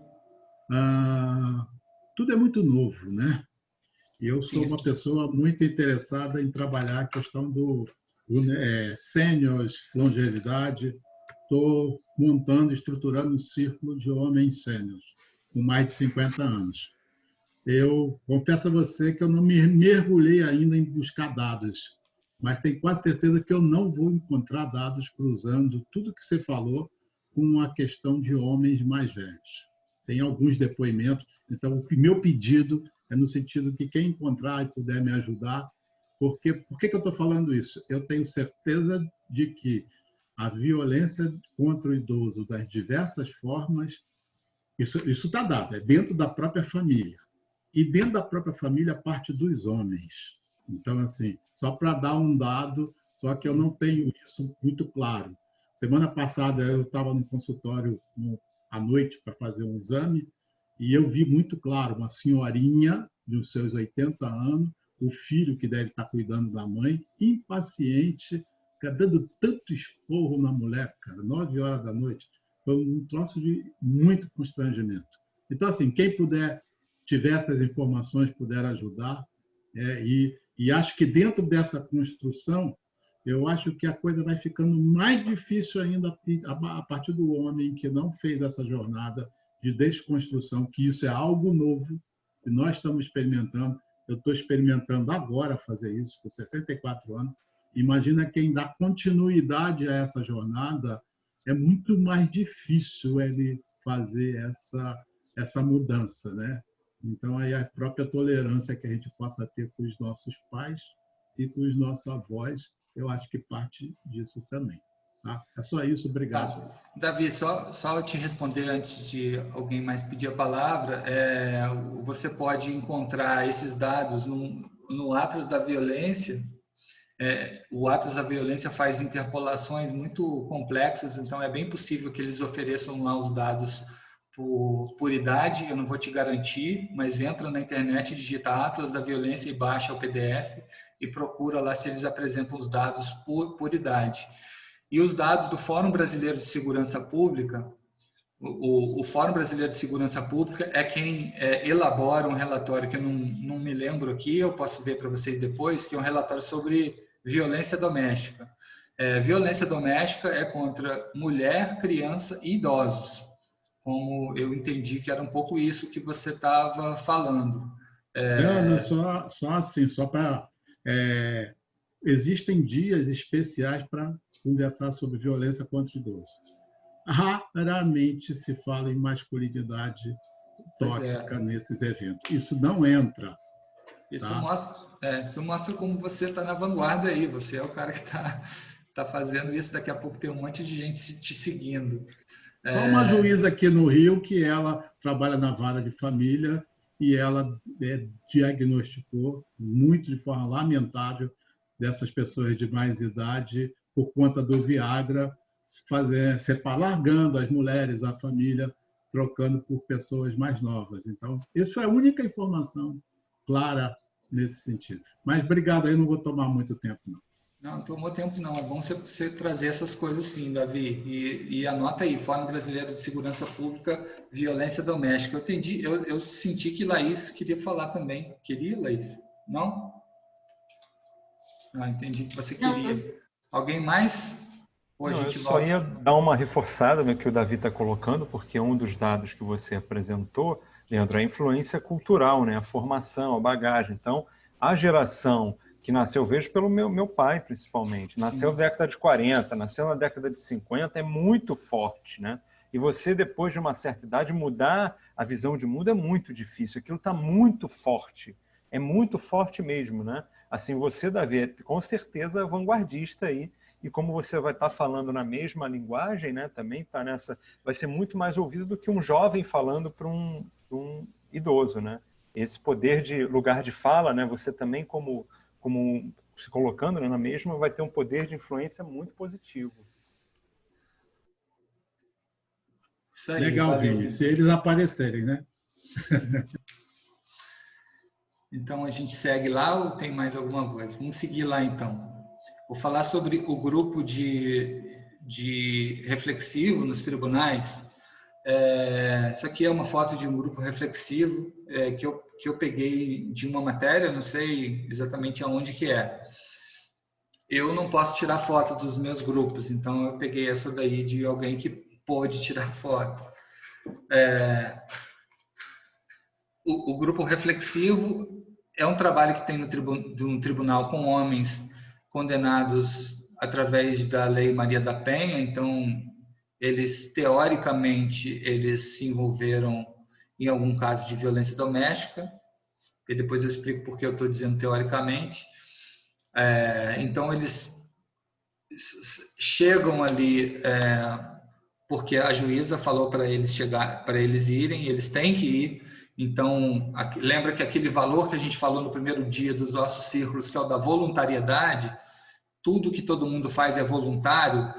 Tudo é muito novo, né? E eu sou uma pessoa muito interessada em trabalhar a questão do sêniors, longevidade. Estou montando, estruturando um círculo de homens sêniors, com mais de 50 anos. Eu confesso a você que eu não me mergulhei ainda em buscar dados, mas tenho quase certeza que eu não vou encontrar dados cruzando tudo que você falou com a questão de homens mais velhos. Tem alguns depoimentos, então o meu pedido é no sentido que quem encontrar e puder me ajudar, por que eu estou falando isso? Eu tenho certeza de que a violência contra o idoso das diversas formas, isso está dado, é dentro da própria família. E dentro da própria família, parte dos homens. Então, assim, só para dar um dado, só que eu não tenho isso muito claro. Semana passada, eu estava no consultório à noite para fazer um exame e eu vi muito claro uma senhorinha de uns seus 80 anos, o filho que deve estar cuidando da mãe, impaciente, dando tanto esporro na mulher, cara, 9 horas da noite. Foi um troço de muito constrangimento. Então, assim, quem tiver essas informações, puder ajudar, e acho que dentro dessa construção, eu acho que a coisa vai ficando mais difícil ainda a partir do homem que não fez essa jornada de desconstrução, que isso é algo novo, que nós estamos experimentando. Eu estou experimentando agora fazer isso, com 64 anos. Imagina quem dá continuidade a essa jornada, é muito mais difícil ele fazer essa mudança, né? Então, aí a própria tolerância que a gente possa ter com os nossos pais e com os nossos avós, eu acho que parte disso também. Tá? É só isso, obrigado. Tá. Davi, só te responder antes de alguém mais pedir a palavra, você pode encontrar esses dados no Atlas da Violência. O Atlas da Violência faz interpolações muito complexas, então é bem possível que eles ofereçam lá os dados por idade, eu não vou te garantir, mas entra na internet, digita Atlas da Violência e baixa o PDF e procura lá se eles apresentam os dados por idade. E os dados do Fórum Brasileiro de Segurança Pública, o Fórum Brasileiro de Segurança Pública é quem elabora um relatório que eu não me lembro aqui, eu posso ver para vocês depois, que é um relatório sobre violência doméstica. Violência doméstica é contra mulher, criança e idosos, como eu entendi que era um pouco isso que você estava falando. Só assim, só para... existem dias especiais para conversar sobre violência contra idosos. Raramente se fala em masculinidade tóxica nesses eventos. Isso não entra. Isso, tá? Isso mostra como você está na vanguarda aí. Você é o cara que está fazendo isso. Daqui a pouco tem um monte de gente te seguindo. Só uma juíza aqui no Rio que ela trabalha na vara de família e ela diagnosticou muito de forma lamentável dessas pessoas de mais idade por conta do Viagra, largando as mulheres, a família, trocando por pessoas mais novas. Então, isso é a única informação clara nesse sentido. Mas obrigado, aí não vou tomar muito tempo, não. Não tomou tempo, não. É bom você trazer essas coisas sim, Davi. E anota aí, Fórum Brasileiro de Segurança Pública, Violência Doméstica. Eu senti que Laís queria falar também. Queria, Laís? Não? Entendi que você queria. Não. Alguém mais? Ou a gente eu só ia dar uma reforçada no que o Davi está colocando, porque um dos dados que você apresentou, Leandro, é a influência cultural, né? A formação, a bagagem. Então, a geração que nasceu, eu vejo pelo meu pai, principalmente, nasceu na década de 40, nasceu na década de 50, é muito forte, né? E você, depois de uma certa idade, mudar a visão de mundo é muito difícil. Aquilo está muito forte. É muito forte mesmo, né? Assim, você, Davi, é com certeza vanguardista aí. E como você vai estar falando na mesma linguagem, né? Também está nessa... Vai ser muito mais ouvido do que um jovem falando para um idoso, né? Esse poder de lugar de fala, né? Você também, como se colocando, né, na mesma, vai ter um poder de influência muito positivo. Isso aí, legal, Vini, se eles aparecerem, né? Então, a gente segue lá ou tem mais alguma coisa? Vamos seguir lá, então. Vou falar sobre o grupo de reflexivo nos tribunais. Isso aqui é uma foto de um grupo reflexivo que eu peguei de uma matéria, não sei exatamente aonde que é. Eu não posso tirar foto dos meus grupos, então eu peguei essa daí de alguém que pôde tirar foto. O grupo reflexivo é um trabalho que tem no tribunal com homens condenados através da Lei Maria da Penha, então eles, teoricamente, eles se envolveram em algum caso de violência doméstica, e depois eu explico por que eu estou dizendo teoricamente. Então, eles chegam ali porque a juíza falou para eles irem, eles têm que ir. Então, lembra que aquele valor que a gente falou no primeiro dia dos nossos círculos, que é o da voluntariedade, tudo que todo mundo faz é voluntário.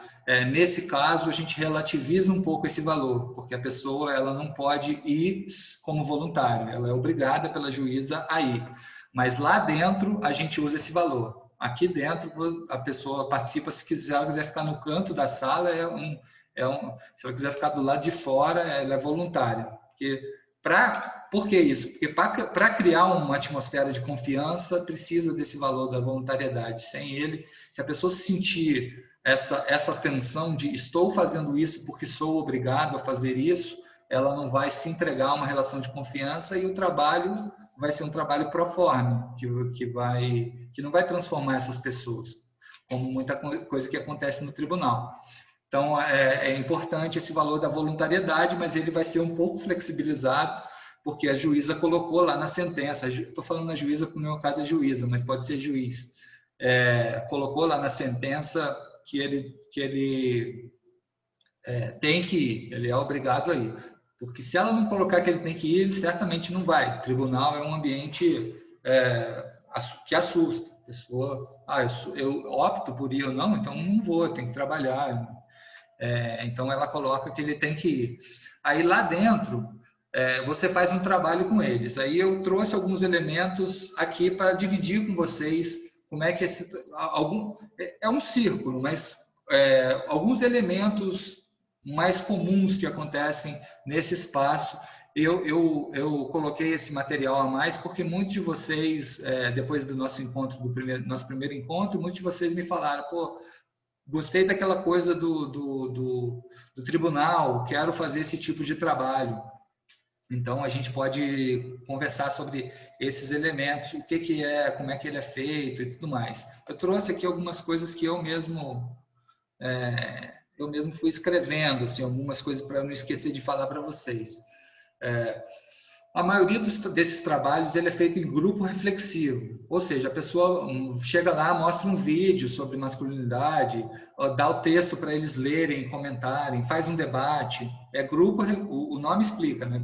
Nesse caso, a gente relativiza um pouco esse valor, porque a pessoa ela não pode ir como voluntário, ela é obrigada pela juíza a ir. Mas lá dentro, a gente usa esse valor. Aqui dentro, a pessoa participa, se ela quiser ficar no canto da sala, se ela quiser ficar do lado de fora, ela é voluntária. Por que isso? Porque para criar uma atmosfera de confiança, precisa desse valor da voluntariedade. Sem ele, se a pessoa sentir essa tensão de estou fazendo isso porque sou obrigado a fazer isso, ela não vai se entregar a uma relação de confiança e o trabalho vai ser um trabalho proforme, que não vai transformar essas pessoas, como muita coisa que acontece no tribunal. Então, é importante esse valor da voluntariedade, mas ele vai ser um pouco flexibilizado, porque a juíza colocou lá na sentença. Estou falando na juíza, porque no meu caso é juíza, mas pode ser juiz. colocou lá na sentença que ele tem que ir, ele é obrigado a ir. Porque se ela não colocar que ele tem que ir, ele certamente não vai. O tribunal é um ambiente que assusta. A pessoa, eu opto por ir ou não, então não vou, eu tenho que trabalhar. Então ela coloca que ele tem que ir. Aí lá dentro, você faz um trabalho com eles. Aí eu trouxe alguns elementos aqui para dividir com vocês como é que é um círculo, mas alguns elementos mais comuns que acontecem nesse espaço. Eu coloquei esse material a mais porque muitos de vocês, depois do nosso encontro, nosso primeiro encontro, muitos de vocês me falaram, pô, gostei daquela coisa do tribunal, quero fazer esse tipo de trabalho. Então, a gente pode conversar sobre esses elementos, o que é, como é que ele é feito e tudo mais. Eu trouxe aqui algumas coisas que eu mesmo fui escrevendo, assim, algumas coisas para não esquecer de falar para vocês. A maioria desses trabalhos ele é feito em grupo reflexivo, ou seja, a pessoa chega lá, mostra um vídeo sobre masculinidade, dá o texto para eles lerem, comentarem, faz um debate. O nome explica, né?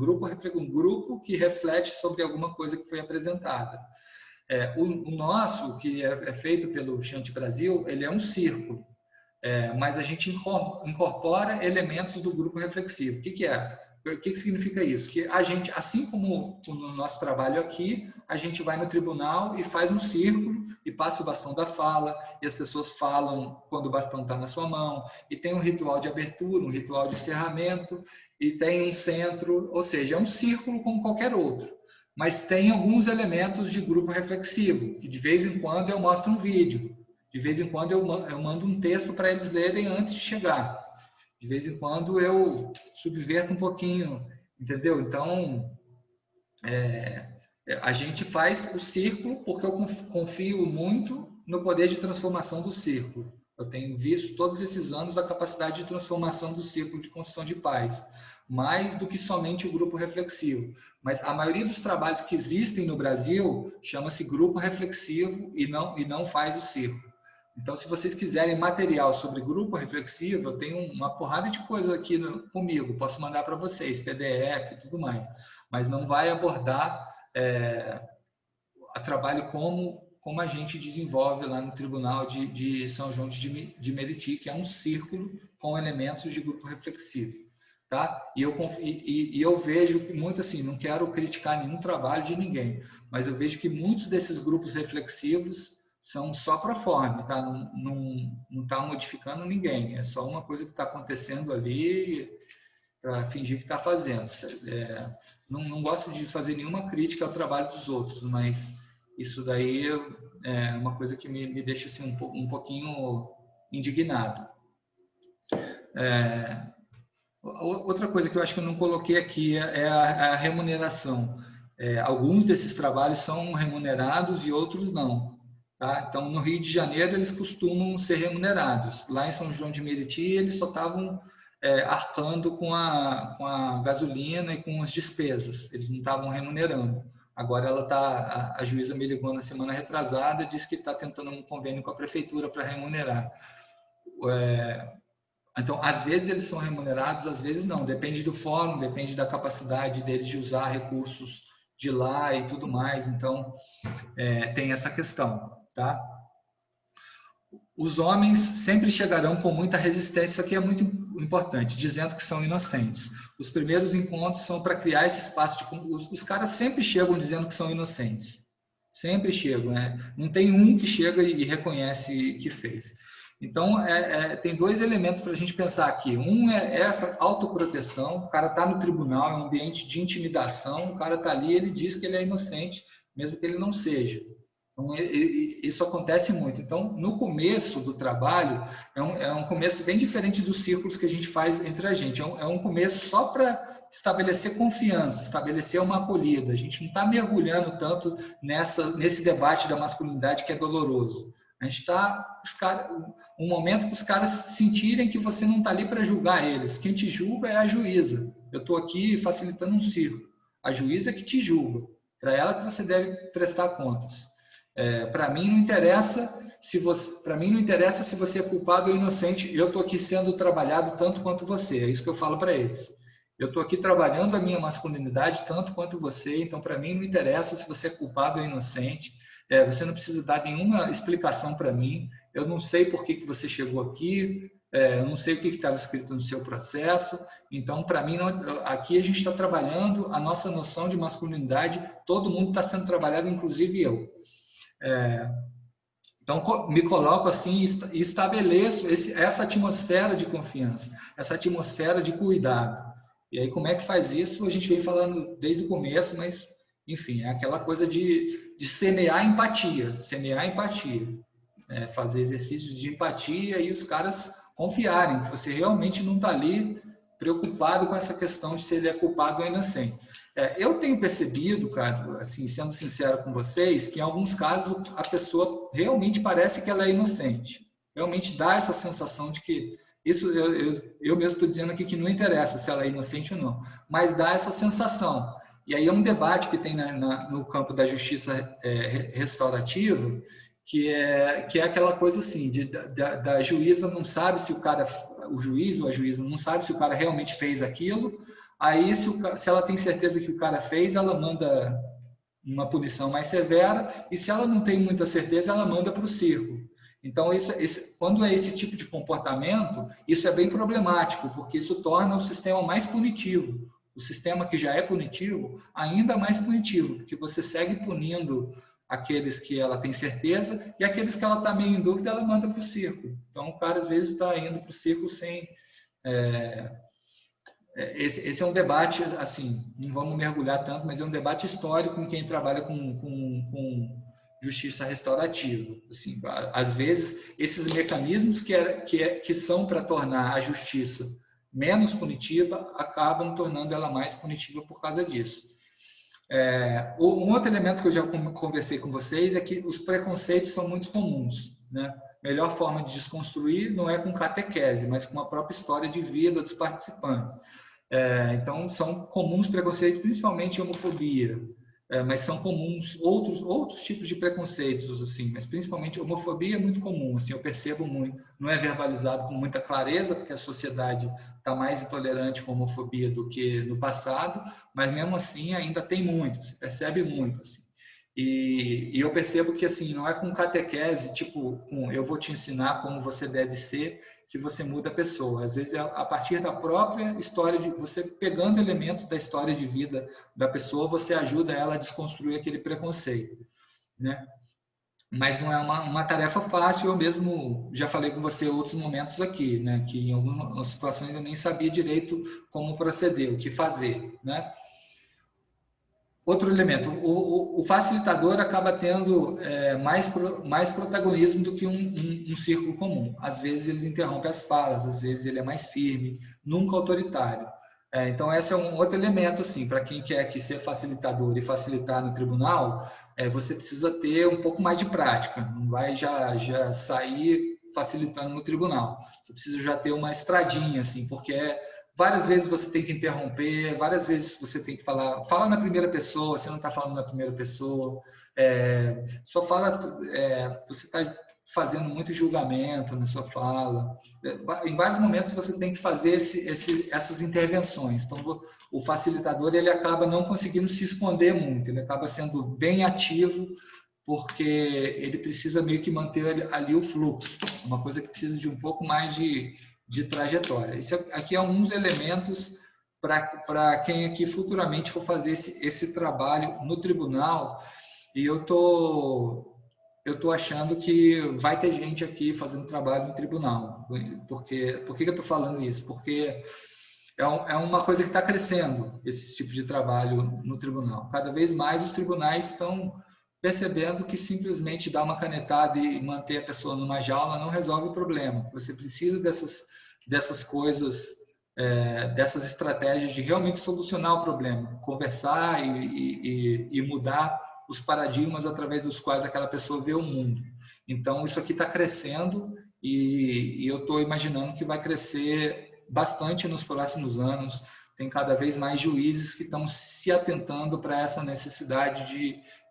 Um grupo que reflete sobre alguma coisa que foi apresentada. O nosso, que é feito pelo Chante Brasil, ele é um círculo, mas a gente incorpora elementos do grupo reflexivo. O que é? O que significa isso? Que a gente, assim como no nosso trabalho aqui, a gente vai no tribunal e faz um círculo e passa o bastão da fala, e as pessoas falam quando o bastão está na sua mão, e tem um ritual de abertura, um ritual de encerramento, e tem um centro, ou seja, é um círculo como qualquer outro. Mas tem alguns elementos de grupo reflexivo, que de vez em quando eu mostro um vídeo, de vez em quando eu mando um texto para eles lerem antes de chegar. De vez em quando eu subverto um pouquinho, entendeu? Então, a gente faz o círculo porque eu confio muito no poder de transformação do círculo. Eu tenho visto todos esses anos a capacidade de transformação do círculo de construção de paz, mais do que somente o grupo reflexivo. Mas a maioria dos trabalhos que existem no Brasil chama-se grupo reflexivo e não faz o círculo. Então, se vocês quiserem material sobre grupo reflexivo, eu tenho uma porrada de coisa aqui comigo, posso mandar para vocês, PDF e tudo mais, mas não vai abordar a trabalho como a gente desenvolve lá no Tribunal de São João de Meriti, que é um círculo com elementos de grupo reflexivo. Tá? E eu vejo que muito assim, não quero criticar nenhum trabalho de ninguém, mas eu vejo que muitos desses grupos reflexivos são só pro forma, tá? Não está modificando ninguém, é só uma coisa que está acontecendo ali para fingir que está fazendo. Não gosto de fazer nenhuma crítica ao trabalho dos outros, mas isso daí é uma coisa que me deixa assim, um pouquinho indignado. Outra coisa que eu acho que eu não coloquei aqui é a remuneração. Alguns desses trabalhos são remunerados e outros não. Tá? Então, no Rio de Janeiro, eles costumam ser remunerados. Lá em São João de Meriti, eles só estavam arcando com a gasolina e com as despesas. Eles não estavam remunerando. Agora, a juíza me ligou na semana retrasada e disse que está tentando um convênio com a prefeitura para remunerar. Então, às vezes eles são remunerados, às vezes não. Depende do fórum, depende da capacidade deles de usar recursos de lá e tudo mais. Então, tem essa questão. Tá? Os homens sempre chegarão com muita resistência, isso aqui é muito importante, dizendo que são inocentes. Os primeiros encontros são para criar esse espaço os caras sempre chegam dizendo que são inocentes. Sempre chegam, né? Não tem um que chega e reconhece que fez. Então, tem dois elementos para a gente pensar aqui. Um é essa autoproteção, o cara está no tribunal, é um ambiente de intimidação, o cara está ali, ele diz que ele é inocente, mesmo que ele não seja. Então, isso acontece muito. Então, no começo do trabalho, é um começo bem diferente dos círculos que a gente faz entre a gente. É um começo só para estabelecer confiança, estabelecer uma acolhida. A gente não está mergulhando tanto nesse debate da masculinidade que é doloroso. A gente está um momento para os caras sentirem que você não está ali para julgar eles. Quem te julga é a juíza. Eu estou aqui facilitando um círculo. A juíza é que te julga. Para ela que você deve prestar contas. Para mim não interessa para mim não interessa se você é culpado ou inocente, eu estou aqui sendo trabalhado tanto quanto você, é isso que eu falo para eles. Eu estou aqui trabalhando a minha masculinidade tanto quanto você, então para mim não interessa se você é culpado ou inocente, você não precisa dar nenhuma explicação para mim, eu não sei por que você chegou aqui, eu não sei o que estava escrito no seu processo, então para mim, aqui a gente está trabalhando a nossa noção de masculinidade, todo mundo está sendo trabalhado, inclusive eu. Então, me coloco assim e estabeleço essa atmosfera de confiança, essa atmosfera de cuidado. E aí, como é que faz isso? A gente vem falando desde o começo, mas, enfim, é aquela coisa de semear empatia, fazer exercícios de empatia e os caras confiarem que você realmente não está ali preocupado com essa questão de se ele é culpado ou inocente. Eu tenho percebido, cara, assim, sendo sincero com vocês, que em alguns casos a pessoa realmente parece que ela é inocente. Realmente dá essa sensação de que isso eu mesmo estou dizendo aqui que não interessa se ela é inocente ou não, mas dá essa sensação. E aí é um debate que tem no campo da justiça restaurativa, que é aquela coisa assim, da juíza não sabe se o juiz ou a juíza não sabe se o cara realmente fez aquilo, aí se ela tem certeza que o cara fez, ela manda uma punição mais severa, e se ela não tem muita certeza, ela manda para o circo. Então, quando é esse tipo de comportamento, isso é bem problemático, porque isso torna o sistema mais punitivo. O sistema que já é punitivo, ainda mais punitivo, porque você segue punindo aqueles que ela tem certeza e aqueles que ela está meio em dúvida, ela manda para o circo. Então, o cara, às vezes, está indo para o circo sem... Esse é um debate, assim, não vamos mergulhar tanto, mas é um debate histórico com quem trabalha com justiça restaurativa. Assim, às vezes, esses mecanismos que são para tornar a justiça menos punitiva, acabam tornando ela mais punitiva por causa disso. Um outro elemento que eu já conversei com vocês é que os preconceitos são muito comuns, né? Melhor forma de desconstruir não é com catequese, mas com a própria história de vida dos participantes. Então, são comuns preconceitos, principalmente homofobia, mas são comuns outros tipos de preconceitos, assim, mas principalmente homofobia é muito comum, assim, eu percebo muito, não é verbalizado com muita clareza, porque a sociedade está mais intolerante com homofobia do que no passado, mas mesmo assim ainda tem muito, se percebe muito, assim. E eu percebo que, assim, não é com catequese, tipo, eu vou te ensinar como você deve ser, que você muda a pessoa. Às vezes é a partir da própria história, você pegando elementos da história de vida da pessoa, você ajuda ela a desconstruir aquele preconceito, né? Mas não é uma tarefa fácil, eu mesmo já falei com você em outros momentos aqui, né? Que em algumas situações eu nem sabia direito como proceder, o que fazer, né? Outro elemento, o facilitador acaba tendo mais protagonismo do que um círculo comum. Às vezes ele interrompe as falas, às vezes ele é mais firme, nunca autoritário. Então, esse é um outro elemento, assim, para quem quer que ser facilitador e facilitar no tribunal, você precisa ter um pouco mais de prática, não vai já sair facilitando no tribunal. Você precisa já ter uma estradinha, assim, porque várias vezes você tem que interromper, várias vezes você tem que fala na primeira pessoa, você não está falando na primeira pessoa, só fala, você está fazendo muito julgamento na sua fala. Em vários momentos você tem que fazer essas intervenções. Então, o facilitador ele acaba não conseguindo se esconder muito, ele acaba sendo bem ativo, porque ele precisa meio que manter ali o fluxo, uma coisa que precisa de um pouco mais de trajetória. Isso aqui é alguns elementos para quem aqui futuramente for fazer esse trabalho no tribunal, e eu tô achando que vai ter gente aqui fazendo trabalho no tribunal. Por que eu estou falando isso? Porque é uma coisa que está crescendo, esse tipo de trabalho no tribunal. Cada vez mais os tribunais estão percebendo que simplesmente dar uma canetada e manter a pessoa numa jaula não resolve o problema. Você precisa dessas coisas, dessas estratégias de realmente solucionar o problema, conversar e mudar os paradigmas através dos quais aquela pessoa vê o mundo. Então, isso aqui está crescendo e eu estou imaginando que vai crescer bastante nos próximos anos. Tem cada vez mais juízes que estão se atentando para essa necessidade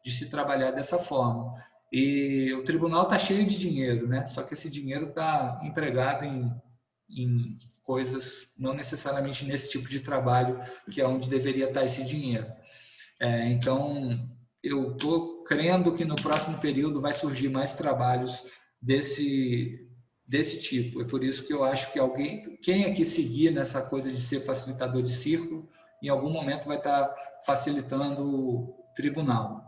de se trabalhar dessa forma. E o tribunal está cheio de dinheiro, né? Só que esse dinheiro está empregado em coisas, não necessariamente nesse tipo de trabalho, que é onde deveria estar esse dinheiro. Então, eu estou crendo que no próximo período vai surgir mais trabalhos desse tipo. É por isso que eu acho que quem aqui seguir nessa coisa de ser facilitador de círculo, em algum momento vai estar facilitando o tribunal.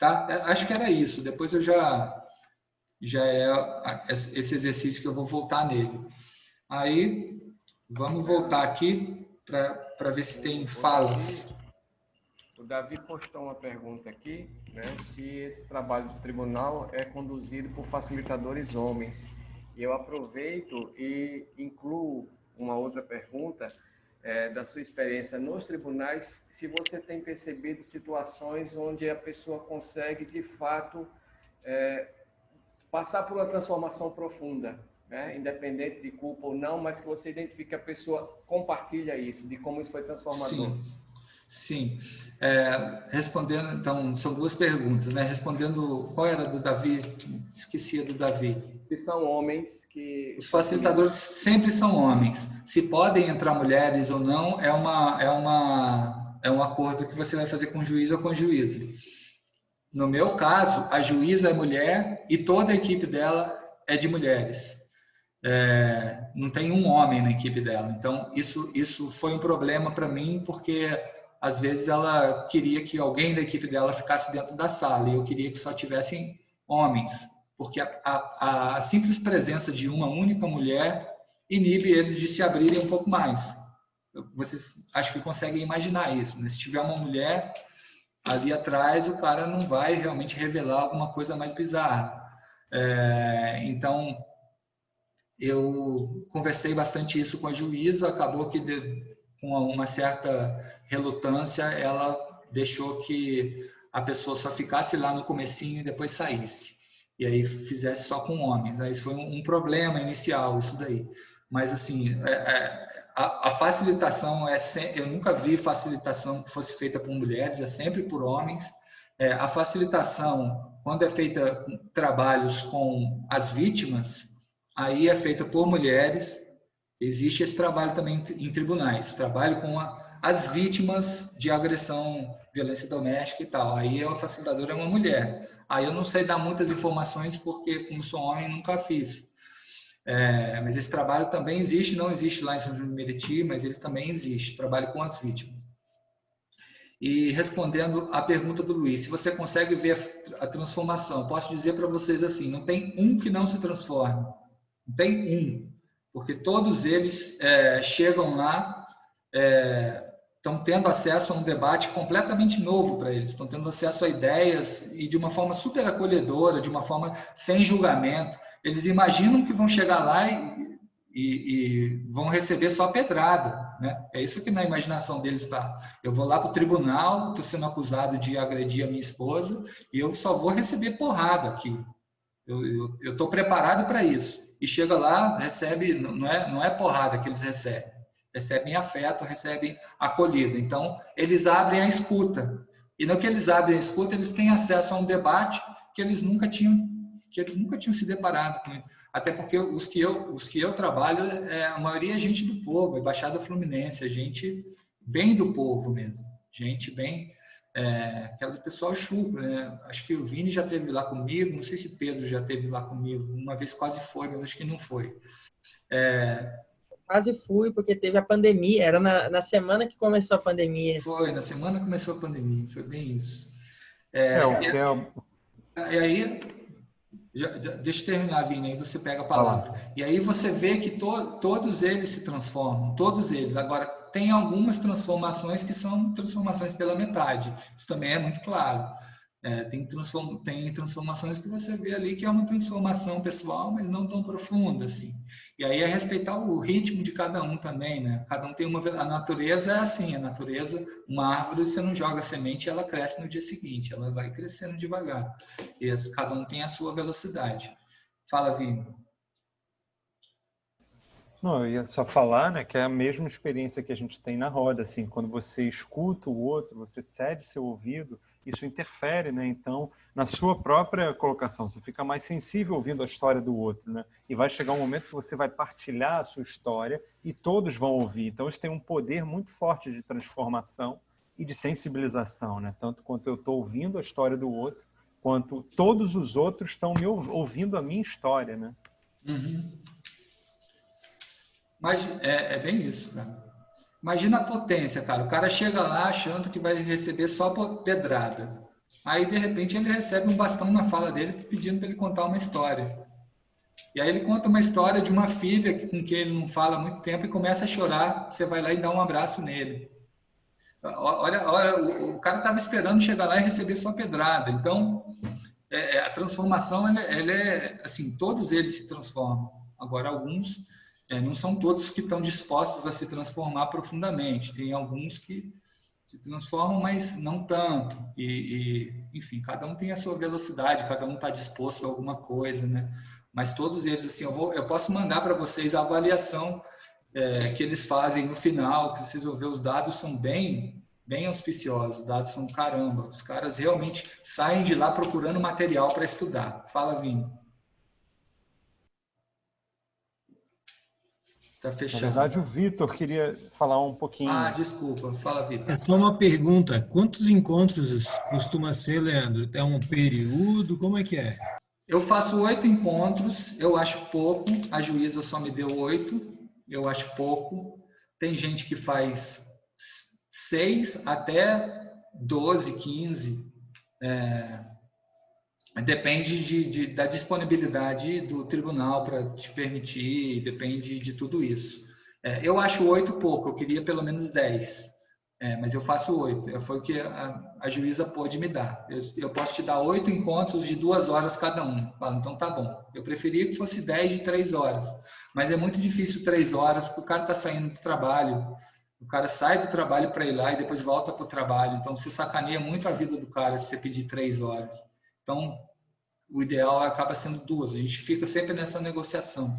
Tá? Acho que era isso. Depois eu já é esse exercício que eu vou voltar nele. Aí, vamos voltar aqui para ver se tem falas. O Davi postou uma pergunta aqui, né, se esse trabalho de tribunal é conduzido por facilitadores homens. E eu aproveito e incluo uma outra pergunta da sua experiência nos tribunais, se você tem percebido situações onde a pessoa consegue, de fato, passar por uma transformação profunda, né? Independente de culpa ou não, mas que você identifique que a pessoa compartilha isso, de como isso foi transformador. Sim. Respondendo, então, são duas perguntas, né? Respondendo, qual era do Davi? Esqueci a do Davi. Se são homens que... Os facilitadores sempre são homens. Se podem entrar mulheres ou não, é um acordo que você vai fazer com o juiz ou com a juíza. No meu caso, a juíza é mulher e toda a equipe dela é de mulheres. Não tem um homem na equipe dela. Então, isso foi um problema para mim, porque às vezes ela queria que alguém da equipe dela ficasse dentro da sala e eu queria que só tivessem homens, porque a simples presença de uma única mulher inibe eles de se abrirem um pouco mais. Vocês acho que conseguem imaginar isso, né? Se tiver uma mulher ali atrás, o cara não vai realmente revelar alguma coisa mais bizarra. Então, eu conversei bastante isso com a juíza, acabou que com uma certa relutância, ela deixou que a pessoa só ficasse lá no comecinho e depois saísse. E aí fizesse só com homens. Aí isso foi um problema inicial, isso daí. Mas, assim, a facilitação eu nunca vi facilitação que fosse feita por mulheres, é sempre por homens. A facilitação, quando é feita trabalhos com as vítimas, aí é feita por mulheres. Existe esse trabalho também em tribunais, trabalho com as vítimas de agressão, violência doméstica e tal. Aí a facilitadora é uma mulher. Aí eu não sei dar muitas informações porque, como sou homem, nunca fiz. Mas esse trabalho também existe, não existe lá em São João do Meriti, mas ele também existe, trabalho com as vítimas. E respondendo à pergunta do Luiz, se você consegue ver a transformação, posso dizer para vocês assim, não tem um que não se transforme, não tem um, porque todos eles chegam lá, estão tendo acesso a um debate completamente novo para eles, estão tendo acesso a ideias e de uma forma super acolhedora, de uma forma sem julgamento. Eles imaginam que vão chegar lá e vão receber só pedrada, né? É isso que na imaginação deles está. Eu vou lá para o tribunal, estou sendo acusado de agredir a minha esposa e eu só vou receber porrada aqui. Eu estou preparado para isso. E chega lá, recebe, não é porrada que eles recebem afeto, recebem acolhida. Então, eles abrem a escuta. E no que eles abrem a escuta, eles têm acesso a um debate que eles nunca tinham se deparado com ele. Até porque os que eu trabalho, a maioria é gente do povo, é Baixada Fluminense, é gente bem do povo mesmo, gente bem, aquele pessoal chucro, né? Acho que o Vini já esteve lá comigo, não sei se Pedro já esteve lá comigo, uma vez quase foi, mas acho que não foi. Quase fui, porque teve a pandemia, era na semana que começou a pandemia. Foi, na semana que começou a pandemia, foi bem isso. E aí, deixa eu terminar, Vini, aí você pega a palavra. E aí você vê que todos eles se transformam, todos eles. Agora, tem algumas transformações que são transformações pela metade, isso também é muito claro. Tem transformações que você vê ali que é uma transformação pessoal, mas não tão profunda, assim. E aí é respeitar o ritmo de cada um também, né? Cada um tem a natureza é assim, a natureza, uma árvore, você não joga semente, ela cresce no dia seguinte, ela vai crescendo devagar. E cada um tem a sua velocidade. Fala, Vini. Não, eu ia só falar, né, que é a mesma experiência que a gente tem na roda, assim, quando você escuta o outro, você cede seu ouvido isso interfere, né? Então, na sua própria colocação, você fica mais sensível ouvindo a história do outro, né? E vai chegar um momento que você vai partilhar a sua história e todos vão ouvir. Então, isso tem um poder muito forte de transformação e de sensibilização, né? Tanto quanto eu estou ouvindo a história do outro, quanto todos os outros estão me ouvindo a minha história, né? Uhum. Mas é bem isso, cara. Imagina a potência, cara. O cara chega lá achando que vai receber só pedrada. Aí, de repente, ele recebe um bastão na fala dele pedindo para ele contar uma história. E aí ele conta uma história de uma filha com quem ele não fala há muito tempo e começa a chorar. Você vai lá e dá um abraço nele. Olha, o cara estava esperando chegar lá e receber só pedrada. Então, a transformação, ela é assim, todos eles se transformam. Agora, alguns não são todos que estão dispostos a se transformar profundamente. Tem alguns que se transformam, mas não tanto. Enfim, cada um tem a sua velocidade, cada um está disposto a alguma coisa, né? Mas todos eles, assim, eu posso mandar para vocês a avaliação que eles fazem no final, que vocês vão ver, os dados são bem auspiciosos, os dados são caramba. Os caras realmente saem de lá procurando material para estudar. Fala, Vini. Tá fechado. Na verdade, o Vitor queria falar um pouquinho. Ah, desculpa. Fala, Vitor. É só uma pergunta. Quantos encontros costuma ser, Leandro? É um período? Como é que é? Eu faço 8 encontros. Eu acho pouco. A juíza só me deu 8. Eu acho pouco. Tem gente que faz 6 até 12, 15. Depende da disponibilidade do tribunal para te permitir, depende de tudo isso. Eu acho 8 pouco, eu queria pelo menos 10, mas eu faço 8. Foi o que a juíza pôde me dar. Eu posso te dar 8 encontros de 2 horas cada um. Então tá bom. Eu preferia que fosse 10 de 3 horas, mas é muito difícil 3 horas, porque o cara está saindo do trabalho. O cara sai do trabalho para ir lá e depois volta para o trabalho. Então você sacaneia muito a vida do cara se você pedir 3 horas. Então, o ideal acaba sendo 2. A gente fica sempre nessa negociação.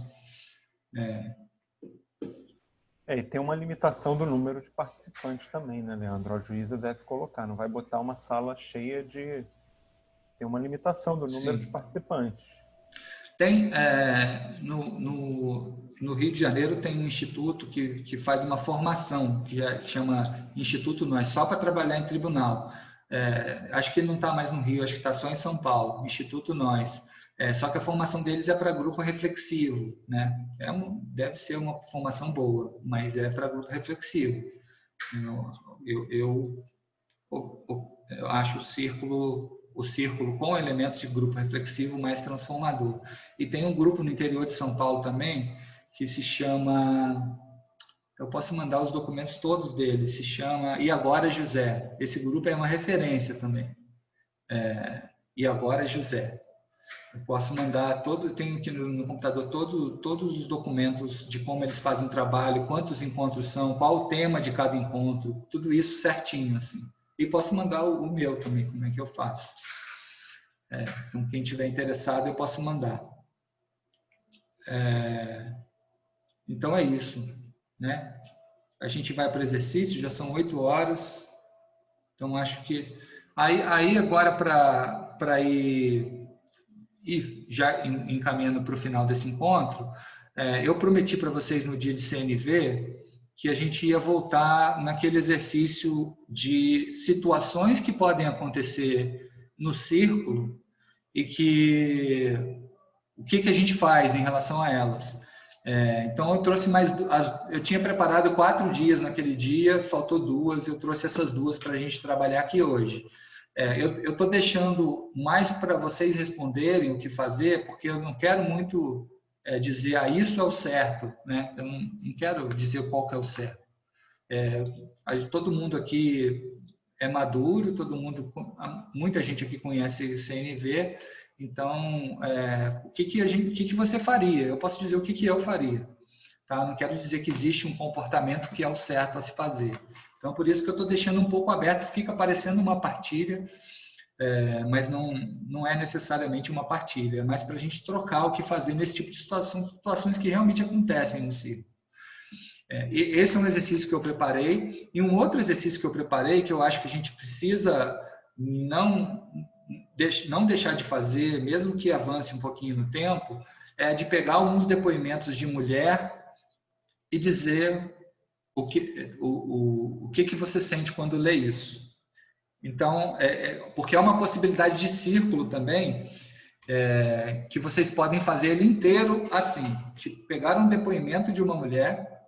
E tem uma limitação do número de participantes também, né, Leandro? A juíza deve colocar, não vai botar uma sala cheia de... Tem uma limitação do número de participantes. Tem, no Rio de Janeiro tem um instituto que faz uma formação, que chama Instituto Nós, só para trabalhar em tribunal. Acho que ele não está mais no Rio, acho que está só em São Paulo, Instituto Nós. Só que a formação deles é para grupo reflexivo, né? Deve ser uma formação boa, mas é para grupo reflexivo. Eu acho o círculo com elementos de grupo reflexivo mais transformador. E tem um grupo no interior de São Paulo também, que se chama... Eu posso mandar os documentos todos deles. Se chama E Agora José. Esse grupo é uma referência também. E Agora José. Eu posso mandar tenho aqui no computador todos os documentos de como eles fazem o trabalho, quantos encontros são, qual o tema de cada encontro, tudo isso certinho, assim. E posso mandar o meu também, como é que eu faço. Então, quem tiver interessado, eu posso mandar. Então, é isso, né? A gente vai para o exercício, já são 8 horas. Então, acho que... Aí agora, para ir já encaminhando para o final desse encontro, eu prometi para vocês no dia de CNV que a gente ia voltar naquele exercício de situações que podem acontecer no círculo e o que a gente faz em relação a elas. Então, eu trouxe eu tinha preparado 4 dias naquele dia, faltou 2, eu trouxe essas 2 para a gente trabalhar aqui hoje. Eu estou deixando mais para vocês responderem o que fazer, porque eu não quero muito dizer, isso é o certo, né? Eu não quero dizer qual que é o certo. Todo mundo aqui é maduro, muita gente aqui conhece CNV, então, o que você faria? Eu posso dizer o que eu faria. Tá? Não quero dizer que existe um comportamento que é o certo a se fazer. Então, por isso que eu estou deixando um pouco aberto, fica parecendo uma partilha, mas não é necessariamente uma partilha, é mais para a gente trocar o que fazer nesse tipo de situações que realmente acontecem no círculo. Esse é um exercício que eu preparei, e um outro exercício que eu preparei, que eu acho que a gente precisa não deixar de fazer, mesmo que avance um pouquinho no tempo, é de pegar alguns depoimentos de mulher e dizer o que você sente quando lê isso. Então, porque é uma possibilidade de círculo também, que vocês podem fazer ele inteiro assim, tipo, pegar um depoimento de uma mulher,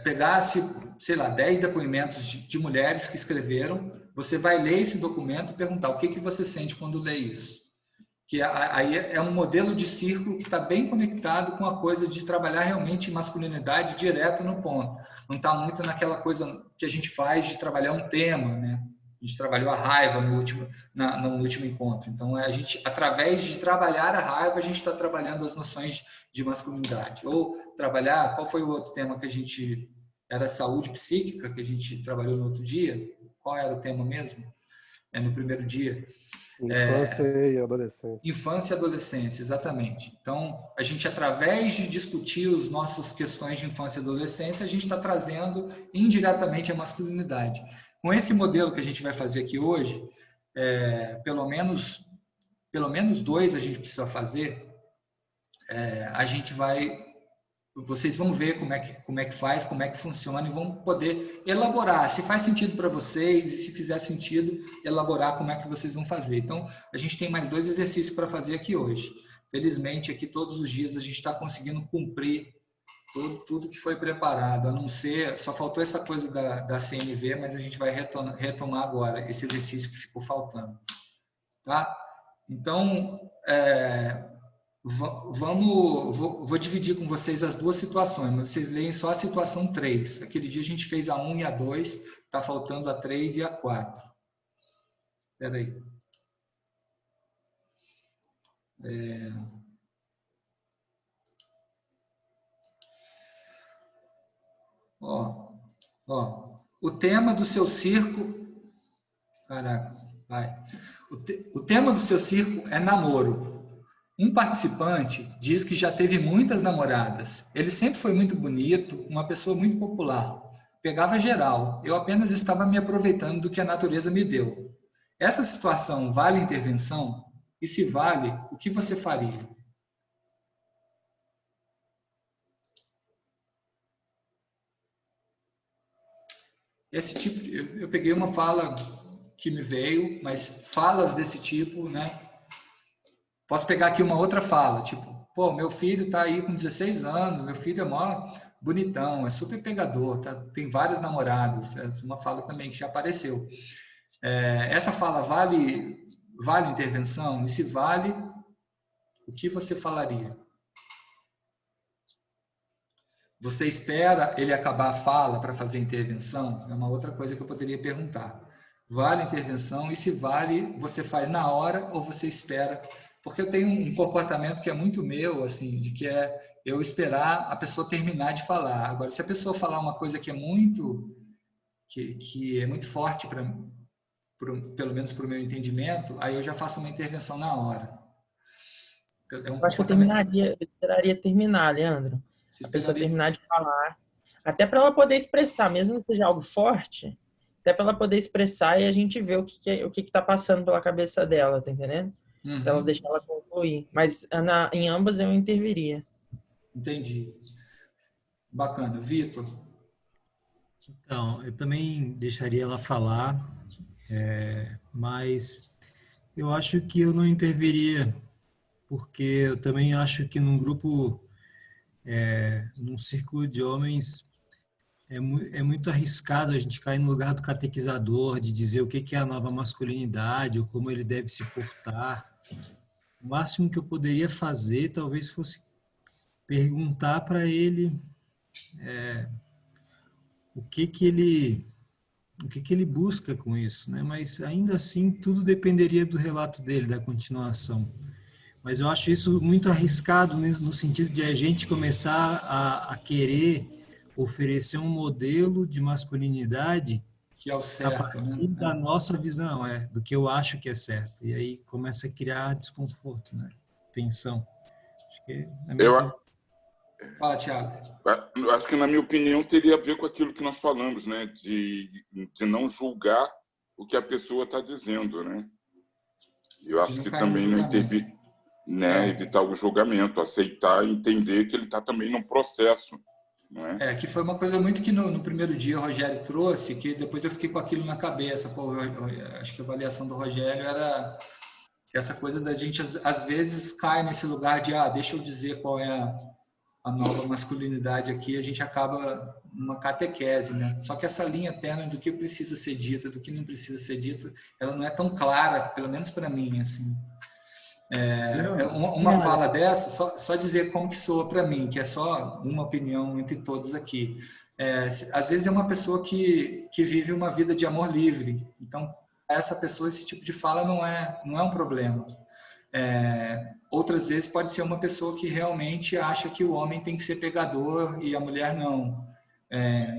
pegar-se, sei lá, 10 depoimentos de mulheres que escreveram, você vai ler esse documento e perguntar o que você sente quando lê isso. Que aí é um modelo de círculo que está bem conectado com a coisa de trabalhar realmente masculinidade direto no ponto. Não está muito naquela coisa que a gente faz de trabalhar um tema, né? A gente trabalhou a raiva no último encontro. Então, a gente, através de trabalhar a raiva, a gente está trabalhando as noções de masculinidade. Ou trabalhar, qual foi o outro tema que a gente... Era saúde psíquica, que a gente trabalhou no outro dia? Qual era o tema mesmo? No primeiro dia. Infância e adolescência. Infância e adolescência, exatamente. Então, a gente, através de discutir as nossas questões de infância e adolescência, a gente está trazendo indiretamente a masculinidade. Com esse modelo que a gente vai fazer aqui hoje, pelo menos 2 a gente precisa fazer. A gente vai... Vocês vão ver como é que faz, como é que funciona e vão poder elaborar, se faz sentido para vocês e se fizer sentido, elaborar como é que vocês vão fazer. Então, a gente tem mais 2 exercícios para fazer aqui hoje. Felizmente, aqui todos os dias a gente está conseguindo cumprir tudo que foi preparado, a não ser, só faltou essa coisa da CNV, mas a gente vai retomar agora esse exercício que ficou faltando. Tá? Então, vou dividir com vocês as 2 situações, mas vocês leem só a situação 3. Aquele dia a gente fez a 1 e a 2, está faltando a 3 e a 4. Espera aí. O tema do seu círculo... Caraca, vai. O tema do seu círculo é namoro. Um participante diz que já teve muitas namoradas. Ele sempre foi muito bonito, uma pessoa muito popular. Pegava geral. Eu apenas estava me aproveitando do que a natureza me deu. Essa situação vale intervenção? E se vale, o que você faria? Esse tipo, eu peguei uma fala que me veio, mas falas desse tipo, né? Posso pegar aqui uma outra fala, tipo, pô, meu filho tá aí com 16 anos, meu filho é mó bonitão, é super pegador, tem vários namorados. Essa é uma fala também que já apareceu. Essa fala vale intervenção? E se vale, o que você falaria? Você espera ele acabar a fala para fazer intervenção? É uma outra coisa que eu poderia perguntar. Vale intervenção? E se vale, você faz na hora ou você espera? Porque eu tenho um comportamento que é muito meu, assim, de que é eu esperar a pessoa terminar de falar. Agora, se a pessoa falar uma coisa que é muito forte pelo menos para o meu entendimento, aí eu já faço uma intervenção na hora. Eu acho que eu esperaria terminar, Leandro. A pessoa terminar de falar, até para ela poder expressar, mesmo que seja algo forte, até para ela poder expressar e a gente ver o que está passando pela cabeça dela, tá entendendo? Uhum. Pra ela deixar ela concluir. Mas em ambas eu interviria. Entendi. Bacana. Vitor? Então, eu também deixaria ela falar, mas eu acho que eu não interviria, porque eu também acho que num grupo, num círculo de homens, é muito arriscado a gente cair no lugar do catequizador, de dizer o que é a nova masculinidade, ou como ele deve se portar. O máximo que eu poderia fazer talvez fosse perguntar para ele o que ele busca com isso, né? Mas ainda assim tudo dependeria do relato dele, da continuação. Mas eu acho isso muito arriscado no sentido de a gente começar a querer oferecer um modelo de masculinidade que é o certo, a partir da nossa visão, do que eu acho que é certo. E aí começa a criar desconforto, né? Tensão. Acho que Fala, Thiago. Acho que, na minha opinião, teria a ver com aquilo que nós falamos, né? De não julgar o que a pessoa está dizendo, né? Eu acho que também não intervir, né? Evitar o julgamento, aceitar e entender que ele está também num processo. Que foi uma coisa muito que no primeiro dia o Rogério trouxe, que depois eu fiquei com aquilo na cabeça. Pô, acho que a avaliação do Rogério era essa coisa da gente, às vezes, cai nesse lugar de, deixa eu dizer qual é a nova masculinidade aqui, a gente acaba numa catequese, né? Só que essa linha tênue do que precisa ser dito, do que não precisa ser dito, ela não é tão clara, pelo menos para mim, assim. Uma fala dessa, só dizer como que soa para mim, que é só uma opinião entre todos aqui. Às vezes é uma pessoa que vive uma vida de amor livre, então essa pessoa, esse tipo de fala não é um problema. Outras vezes pode ser uma pessoa que realmente acha que o homem tem que ser pegador e a mulher não.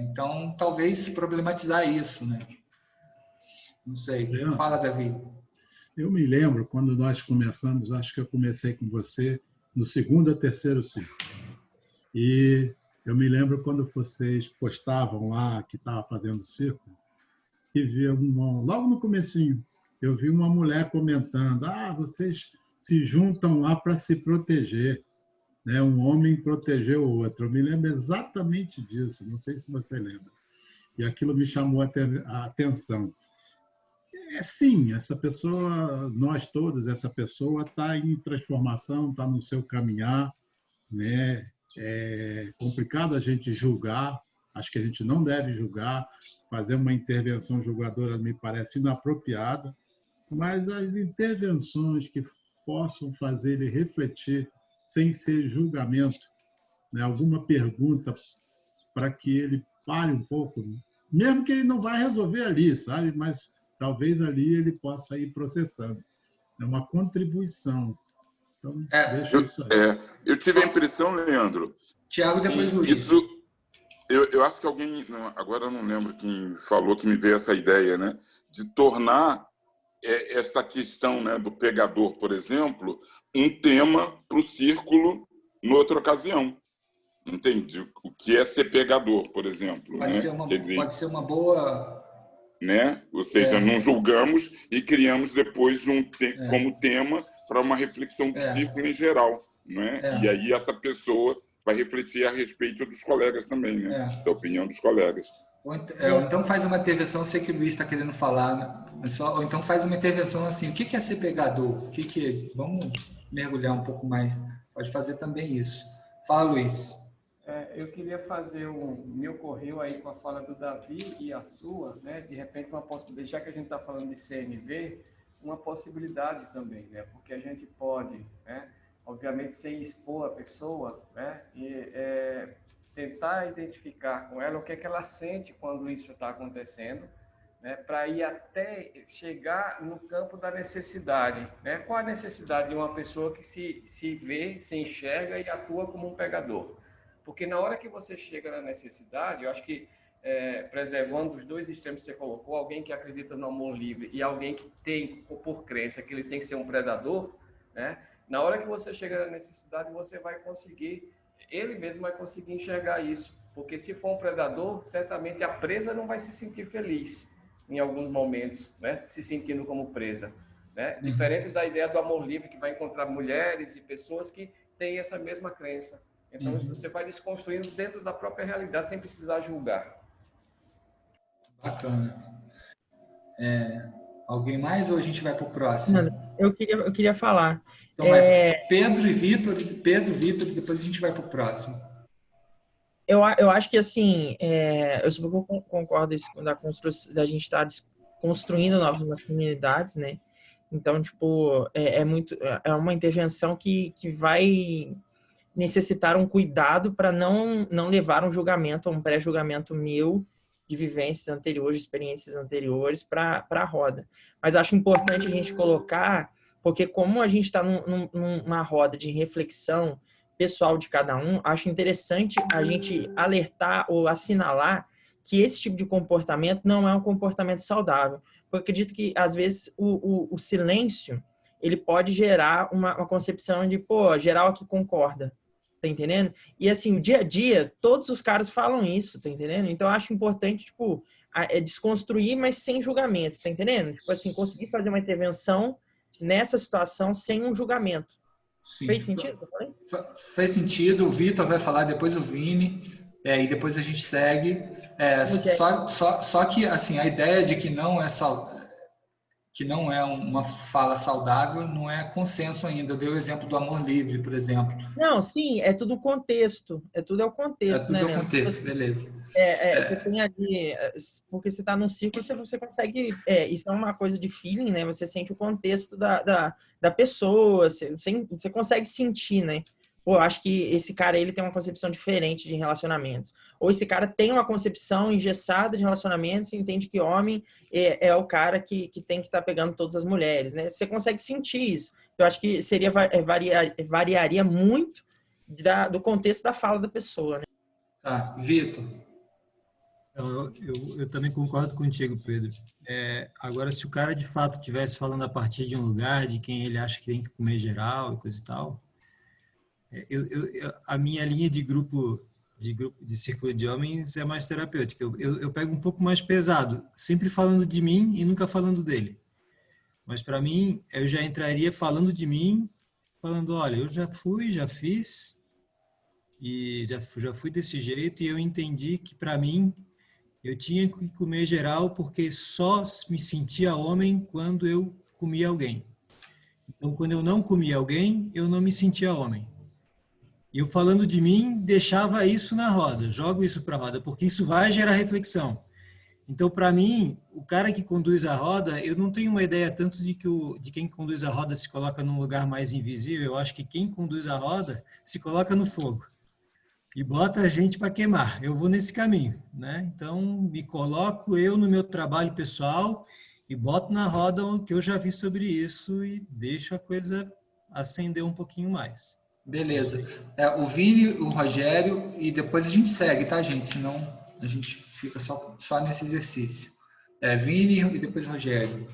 Então, talvez problematizar isso, né? Não sei. Fala, Davi. Eu me lembro, quando nós começamos, acho que eu comecei com você no 2º ou 3º ciclo. E eu me lembro quando vocês postavam lá que estava fazendo círculo, que vi logo no comecinho, eu vi uma mulher comentando, vocês se juntam lá para se proteger, né? Um homem proteger o outro. Eu me lembro exatamente disso, não sei se você lembra. E aquilo me chamou a atenção. Sim, essa pessoa, nós todos, essa pessoa está em transformação, está no seu caminhar, né? É complicado a gente julgar, acho que a gente não deve julgar, fazer uma intervenção julgadora me parece inapropriada, mas as intervenções que possam fazer ele refletir sem ser julgamento, né? Alguma pergunta para que ele pare um pouco, mesmo que ele não vá resolver ali, sabe? Mas talvez ali ele possa ir processando. É uma contribuição. Então, deixa isso aí. Eu tive a impressão, Leandro, Tiago, depois Luiz. Eu acho que alguém, agora eu não lembro quem falou, que me veio essa ideia, né? De tornar esta questão, né, do pegador, por exemplo, um tema para o círculo em outra ocasião. Entende? O que é ser pegador, por exemplo. Pode ser uma boa... Né? Ou seja, não julgamos e criamos depois como tema para uma reflexão do círculo em geral. Né? E aí essa pessoa vai refletir a respeito dos colegas também, né? Da opinião dos colegas. Ou então faz uma intervenção, eu sei que o Luiz está querendo falar, né? Ou então faz uma intervenção assim, o que é ser pegador? Vamos mergulhar um pouco mais, pode fazer também isso. Fala, Luiz. Eu queria fazer me ocorreu aí com a fala do Davi e a sua, né? De repente uma possibilidade, já que a gente está falando de CNV, uma possibilidade também, né? Porque a gente pode, né? Obviamente sem expor a pessoa, né? E tentar identificar com ela o que é que ela sente quando isso está acontecendo, né? Para ir até chegar no campo da necessidade, né? Qual a necessidade de uma pessoa que se vê, se enxerga e atua como um pegador? Porque na hora que você chega na necessidade, eu acho que, preservando os dois extremos que você colocou, alguém que acredita no amor livre e alguém que tem, por crença, que ele tem que ser um predador, né? Na hora que você chega na necessidade, você vai conseguir, ele mesmo vai conseguir enxergar isso. Porque se for um predador, certamente a presa não vai se sentir feliz em alguns momentos, né? Se sentindo como presa, né? Diferente da ideia do amor livre, que vai encontrar mulheres e pessoas que têm essa mesma crença. Então, você vai desconstruindo dentro da própria realidade, sem precisar julgar. Bacana. Alguém mais ou a gente vai para o próximo? Eu queria falar. Então, vai Pedro e Vitor, depois a gente vai para o próximo. Eu acho que, assim, eu super concordo da gente estar construindo novas masculinidades, né? Então, tipo, é uma intervenção que vai necessitar um cuidado para não levar um julgamento, um pré-julgamento meu de vivências anteriores, de experiências anteriores para a roda. Mas acho importante a gente colocar, porque como a gente está numa roda de reflexão pessoal de cada um, acho interessante a gente alertar ou assinalar que esse tipo de comportamento não é um comportamento saudável. Porque eu acredito que, às vezes, o silêncio ele pode gerar uma concepção de, geral aqui concorda. tá entendendo? E assim, o dia a dia, todos os caras falam isso, tá entendendo? Então eu acho importante, tipo, desconstruir, mas sem julgamento, tá entendendo? Tipo assim, conseguir fazer uma intervenção nessa situação sem um julgamento. Sim. Fez sentido? Fez sentido, o Vitor vai falar, depois o Vini, e depois a gente segue. Só que assim, a ideia de que não é uma fala saudável não é consenso ainda. Eu dei o exemplo do amor livre, por exemplo. Não, sim, é tudo contexto. É tudo o contexto, né? É tudo o contexto, beleza. Você tem ali, porque você está num ciclo, você consegue, isso é uma coisa de feeling, né? Você sente o contexto da pessoa, você consegue sentir, né? Pô, eu acho que esse cara, ele tem uma concepção diferente de relacionamentos. Ou esse cara tem uma concepção engessada de relacionamentos e entende que homem é o cara que tem que estar pegando todas as mulheres, né? Você consegue sentir isso. Então, eu acho que variaria muito do contexto da fala da pessoa, né? Tá, Vitor. Eu também concordo contigo, Pedro. Agora, se o cara de fato estivesse falando a partir de um lugar, de quem ele acha que tem que comer geral e coisa e tal, a minha linha de círculo de homens é mais terapêutica. Eu pego um pouco mais pesado, sempre falando de mim e nunca falando dele. Mas para mim, eu já entraria falando de mim, falando, olha, eu já fui, já fiz e já fui desse jeito e eu entendi que para mim eu tinha que comer geral porque só me sentia homem quando eu comia alguém. Então, quando eu não comia alguém, eu não me sentia homem. E eu falando de mim, deixava isso na roda, jogo isso para a roda, porque isso vai gerar reflexão. Então, para mim, o cara que conduz a roda, eu não tenho uma ideia tanto de quem conduz a roda se coloca num lugar mais invisível. Eu acho que quem conduz a roda se coloca no fogo e bota a gente para queimar. Eu vou nesse caminho, né? Então, me coloco eu no meu trabalho pessoal e boto na roda o que eu já vi sobre isso e deixo a coisa acender um pouquinho mais. Beleza. O Vini, o Rogério e depois a gente segue, tá, gente? Senão a gente fica só nesse exercício. Vini e depois Rogério.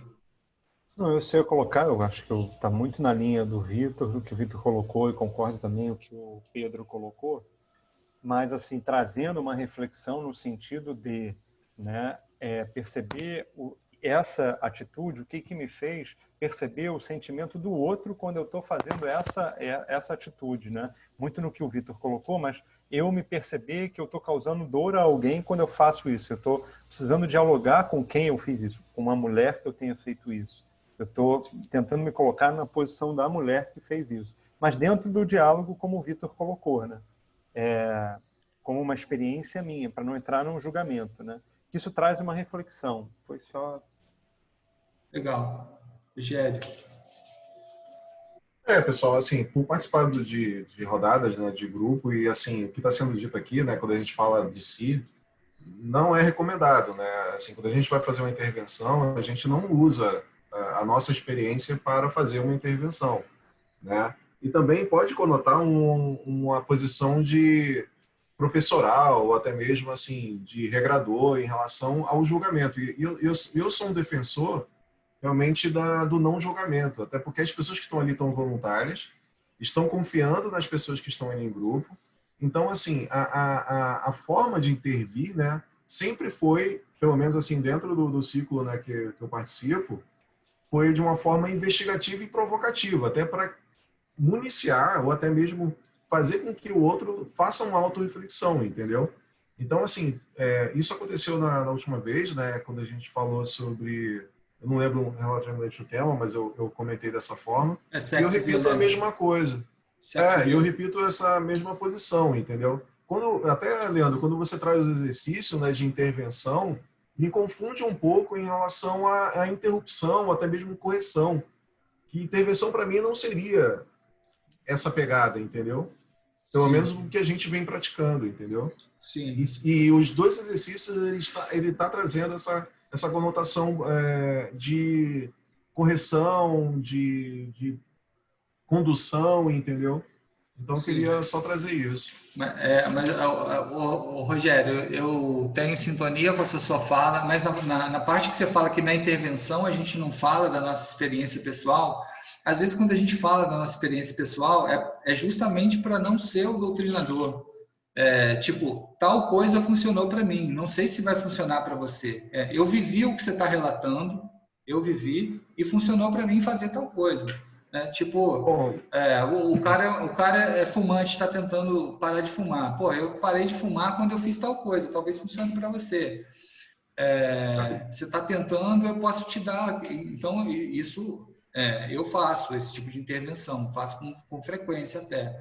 Não, eu sei colocar, eu acho que está muito na linha do Vitor, do que o Vitor colocou, e concordo também com o que o Pedro colocou, mas assim, trazendo uma reflexão no sentido de, né, perceber essa atitude, o que me fez perceber o sentimento do outro quando eu estou fazendo essa atitude, né? Muito no que o Vitor colocou, mas eu me perceber que eu estou causando dor a alguém quando eu faço isso. Eu estou precisando dialogar com quem eu fiz isso, com uma mulher que eu tenha feito isso. Eu estou tentando me colocar na posição da mulher que fez isso. Mas dentro do diálogo, como o Vitor colocou, né? Como uma experiência minha, para não entrar num julgamento, né? Que isso traz uma reflexão. Foi só... Legal. Rogério. Pessoal, assim, por participar de rodadas, né, de grupo, e assim, o que está sendo dito aqui, né, quando a gente fala de si, não é recomendado, né? Assim, quando a gente vai fazer uma intervenção, a gente não usa a nossa experiência para fazer uma intervenção, né? E também pode conotar uma posição de professoral ou até mesmo assim de regrador em relação ao julgamento. E eu sou um defensor realmente do não julgamento, até porque as pessoas que estão ali estão voluntárias, estão confiando nas pessoas que estão ali em grupo. Então, assim, a forma de intervir, né, sempre foi, pelo menos assim, dentro do ciclo, né, que eu participo, foi de uma forma investigativa e provocativa, até para municiar ou até mesmo fazer com que o outro faça uma autorreflexão, entendeu? Então, assim, isso aconteceu na última vez, né, quando a gente falou sobre... Eu não lembro relativamente o tema, mas eu comentei dessa forma. E eu repito a mesma coisa. Eu repito essa mesma posição, entendeu? Até, Leandro, quando você traz o exercício, né, de intervenção, me confunde um pouco em relação à interrupção, até mesmo correção. Que intervenção, para mim, não seria essa pegada, entendeu? Pelo menos o que a gente vem praticando, entendeu? Sim. E os dois exercícios, ele tá trazendo essa conotação de correção, de condução, entendeu? Então, eu queria só trazer isso. Mas Rogério, eu tenho sintonia com essa sua fala, mas na parte que você fala que na intervenção a gente não fala da nossa experiência pessoal, às vezes quando a gente fala da nossa experiência pessoal, é justamente para não ser o doutrinador. Tipo, tal coisa funcionou para mim, não sei se vai funcionar para você. Eu vivi o que você está relatando, eu vivi e funcionou para mim fazer tal coisa. Tipo, o cara é fumante, está tentando parar de fumar. Pô, eu parei de fumar quando eu fiz tal coisa, talvez funcione para você. Você está tentando, eu posso te dar. Então, isso eu faço, esse tipo de intervenção, faço com frequência até.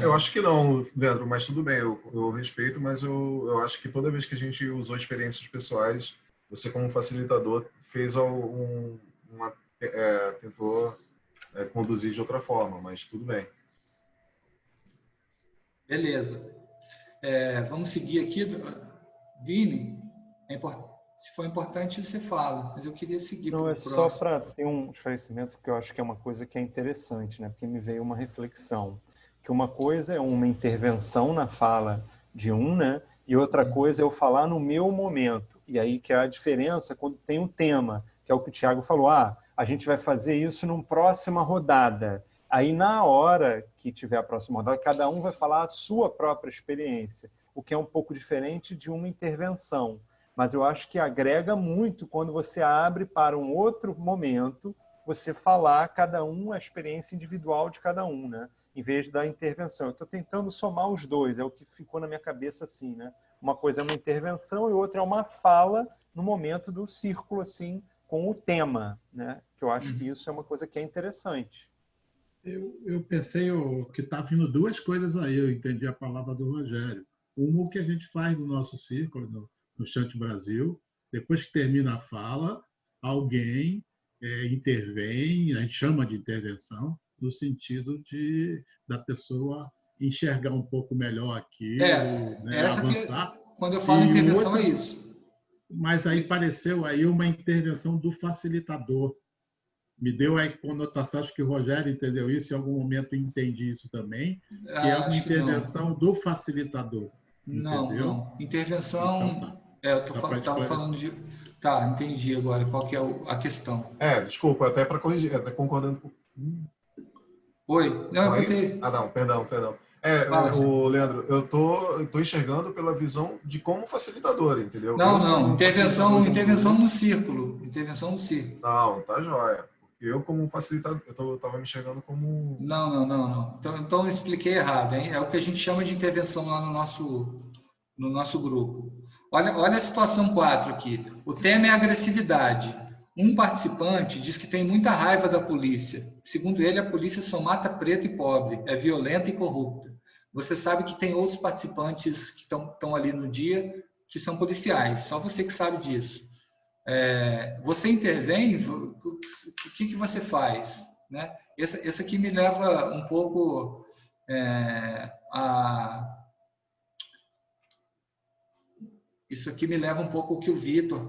Eu acho que não, Leandro, mas tudo bem, eu respeito, mas eu acho que toda vez que a gente usou experiências pessoais, você como facilitador fez tentou conduzir de outra forma, mas tudo bem. Beleza. Vamos seguir aqui. Vini, se for importante você fala, mas eu queria seguir para o próximo. Só para ter um esclarecimento, que eu acho que é uma coisa que é interessante, né? Porque me veio uma reflexão. Que uma coisa é uma intervenção na fala de né? E outra coisa é eu falar no meu momento. E aí que é a diferença quando tem um tema, que é o que o Thiago falou, a gente vai fazer isso numa próxima rodada. Aí na hora que tiver a próxima rodada, cada um vai falar a sua própria experiência, o que é um pouco diferente de uma intervenção. Mas eu acho que agrega muito quando você abre para um outro momento, você falar cada um a experiência individual de cada um, né? Em vez da intervenção. Eu estou tentando somar os dois, é o que ficou na minha cabeça assim, né? Uma coisa é uma intervenção e outra é uma fala no momento do círculo, assim, com o tema, né? Que eu acho que isso é uma coisa que é interessante. Eu pensei que está vindo duas coisas aí, eu entendi a palavra do Rogério. Uma, o que a gente faz no nosso círculo, no Chante Brasil, depois que termina a fala, alguém intervém, a gente chama de intervenção, no sentido da pessoa enxergar um pouco melhor aquilo, avançar. Quando eu falo intervenção é isso. Mas aí pareceu aí uma intervenção do facilitador. Me deu a conotação, acho que o Rogério entendeu isso, em algum momento eu entendi isso também, que é uma intervenção do facilitador. Não. Intervenção... Então, tá. Eu estava falando de... Tá, entendi agora qual que é a questão. Desculpa, até para corrigir, até concordando com... Oi, não, eu botei... não, perdão. O Leandro, eu tô enxergando pela visão de como facilitador, entendeu? Não, intervenção no círculo. Intervenção no círculo. Não, tá joia. Eu, como facilitador, eu estava me enxergando como... Não. Então eu expliquei errado, hein? É o que a gente chama de intervenção lá no nosso grupo. Olha a situação 4 aqui. O tema é agressividade. Um participante diz que tem muita raiva da polícia. Segundo ele, a polícia só mata preto e pobre, é violenta e corrupta. Você sabe que tem outros participantes que estão ali no dia que são policiais, só você que sabe disso. Você intervém, o que você faz? Né? Esse aqui me leva um pouco Isso aqui me leva um pouco ao que o Vitor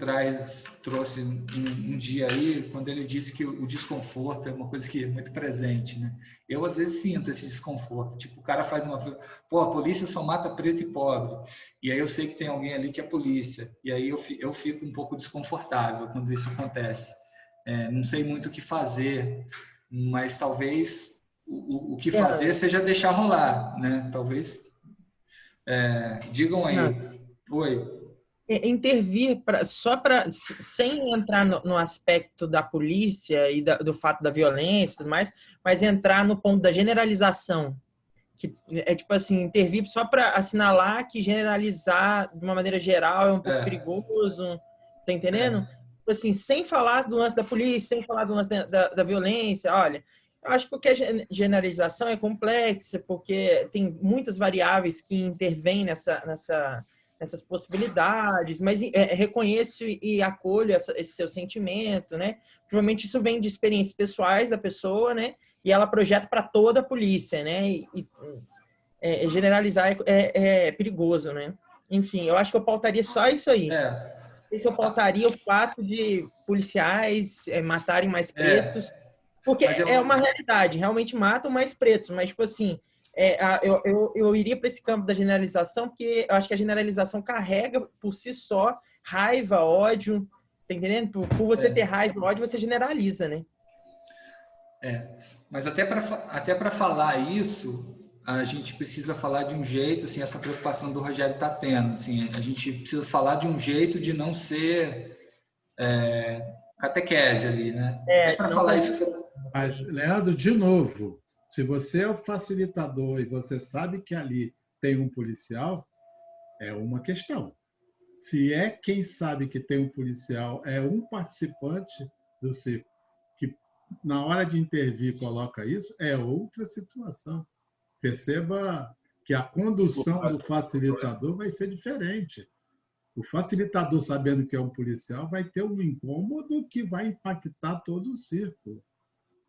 trouxe um dia aí, quando ele disse que o desconforto é uma coisa que é muito presente, né? Eu, às vezes, sinto esse desconforto. Tipo, o cara faz a polícia só mata preto e pobre. E aí eu sei que tem alguém ali que é polícia. E aí eu fico um pouco desconfortável quando isso acontece. Não sei muito o que fazer, mas talvez o que fazer seja deixar rolar, né? Talvez... digam aí. Oi. Intervir sem entrar no aspecto da polícia e do fato da violência e tudo mais, mas entrar no ponto da generalização, que é tipo assim, intervir só para assinalar que generalizar de uma maneira geral é um pouco perigoso, tá entendendo? Tipo assim, sem falar do lance da polícia, sem falar do lance da violência. Olha, eu acho que porque a generalização é complexa, porque tem muitas variáveis que intervêm nessas possibilidades, mas reconheço e acolho esse seu sentimento, né? Provavelmente isso vem de experiências pessoais da pessoa, né? E ela projeta para toda a polícia, né? Generalizar é perigoso, né? Enfim, eu acho que eu pautaria só isso aí. Esse eu pautaria o fato de policiais matarem mais pretos, porque é uma realidade, realmente matam mais pretos, mas, tipo assim, eu iria para esse campo da generalização, porque eu acho que a generalização carrega por si só raiva, ódio, tá entendendo? Por você ter raiva e ódio, você generaliza, né? Mas até para falar isso, a gente precisa falar de um jeito, assim, essa preocupação do Rogério está tendo, assim, a gente precisa falar de um jeito de não ser catequese ali, né? Até para falar isso. Mas, Leandro, de novo, se você é o facilitador e você sabe que ali tem um policial, é uma questão. Se é quem sabe que tem um policial, é um participante do circo, que na hora de intervir coloca isso, é outra situação. Perceba que a condução do facilitador vai ser diferente. O facilitador, sabendo que é um policial, vai ter um incômodo que vai impactar todo o círculo,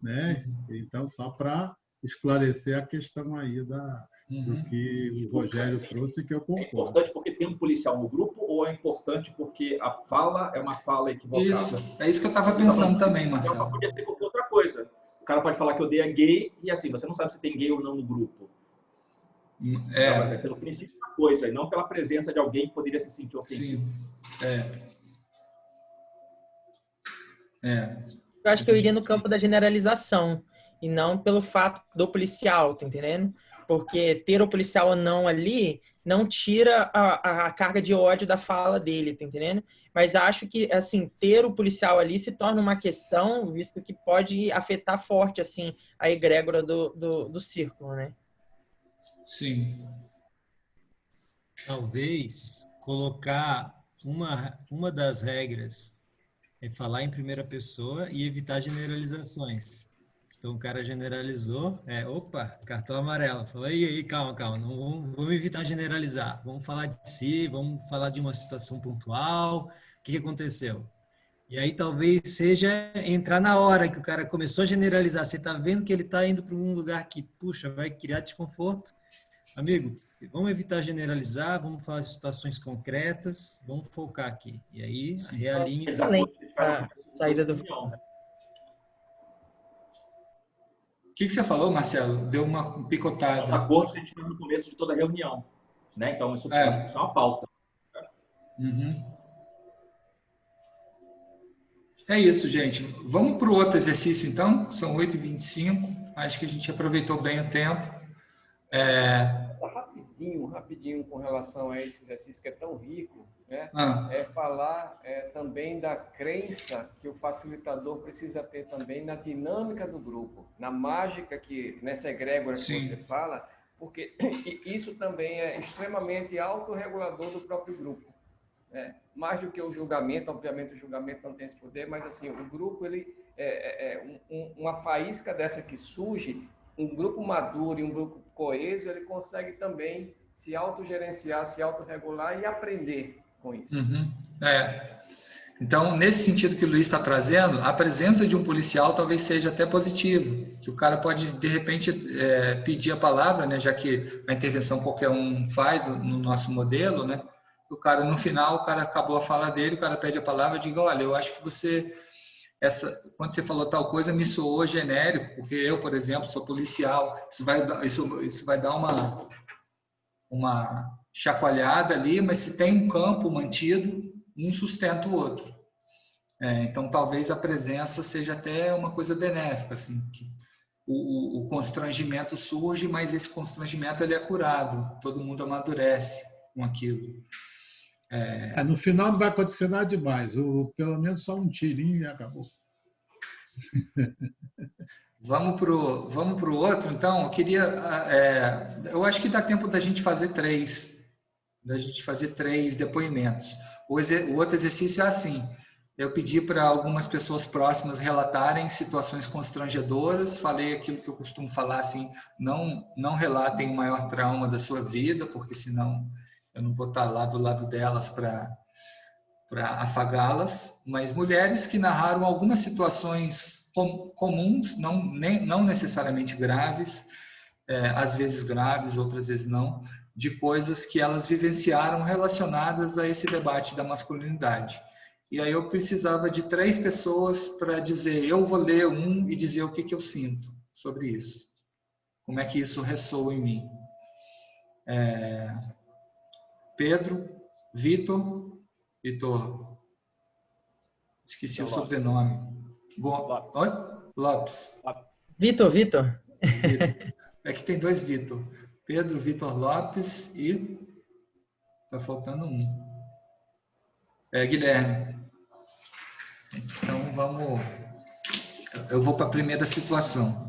né? Então, só para esclarecer a questão aí do que o Rogério trouxe, que eu concordo. É importante porque tem um policial no grupo ou é importante porque a fala é uma fala equivocada? É isso que eu estava pensando também, Marcelo. Podia ser qualquer outra coisa. O cara pode falar que odeia gay e assim, você não sabe se tem gay ou não no grupo. É pelo princípio da coisa, e não pela presença de alguém que poderia se sentir ofendido. Sim. Eu acho que eu iria no campo da generalização e não pelo fato do policial, tá entendendo? Porque ter o policial ou não ali não tira a carga de ódio da fala dele, tá entendendo? Mas acho que, assim, ter o policial ali se torna uma questão, visto que pode afetar forte, assim, a egrégora do círculo, né? Sim. Talvez colocar uma das regras é falar em primeira pessoa e evitar generalizações. Então o cara generalizou, opa, cartão amarelo. Falou, aí, calma, não vamos evitar generalizar. Vamos falar de si, vamos falar de uma situação pontual. O que aconteceu? E aí talvez seja entrar na hora que o cara começou a generalizar. Você está vendo que ele está indo para um lugar que, puxa, vai criar desconforto. Amigo, vamos evitar generalizar, vamos falar de situações concretas, vamos focar aqui. E aí, realinha... A saída do... O que você falou, Marcelo? Deu uma picotada. A corte a gente faz no começo de toda a reunião, né? Então, isso é uma pauta. É isso, gente. Vamos para o outro exercício, então? São 8h25. Acho que a gente aproveitou bem o tempo. Rapidinho com relação a esse exercício que é tão rico, né? É falar também da crença que o facilitador precisa ter também na dinâmica do grupo, na mágica que nessa egrégora que você fala, porque isso também é extremamente autorregulador do próprio grupo, né? Mais do que o julgamento, obviamente o julgamento não tem esse poder, mas assim, o grupo, ele uma faísca dessa que surge, um grupo maduro e um grupo coeso, ele consegue também se autogerenciar, se autorregular e aprender com isso. Então, nesse sentido que o Luiz está trazendo, a presença de um policial talvez seja até positivo, que o cara pode, de repente, pedir a palavra, né, já que a intervenção qualquer um faz no nosso modelo, né? O cara, no final, o cara acabou a fala dele, o cara pede a palavra e diga, olha, eu acho que você... quando você falou tal coisa, me soou genérico, porque eu, por exemplo, sou policial. Isso vai dar uma chacoalhada ali, mas se tem um campo mantido, um sustenta o outro. Então, talvez a presença seja até uma coisa benéfica, assim, que o constrangimento surge, mas esse constrangimento ele é curado, todo mundo amadurece com aquilo. No final não vai acontecer nada demais, pelo menos só um tirinho e acabou. Vamos pro outro, então. Eu acho que dá tempo da gente fazer três depoimentos. O outro exercício é assim: eu pedi para algumas pessoas próximas relatarem situações constrangedoras. Falei aquilo que eu costumo falar, assim, não relatem o maior trauma da sua vida, porque senão eu não vou estar lá do lado delas para afagá-las, mas mulheres que narraram algumas situações comuns, não necessariamente graves, às vezes graves, outras vezes não, de coisas que elas vivenciaram relacionadas a esse debate da masculinidade. E aí eu precisava de 3 pessoas para dizer, eu vou ler e dizer o que eu sinto sobre isso. Como é que isso ressoa em mim. Pedro, Vitor, esqueci o sobrenome. Oi? Lopes. Vitor. É que tem 2 Vitor. Pedro Vitor Lopes e... Tá faltando um. Guilherme. Então, vamos... Eu vou para a primeira situação.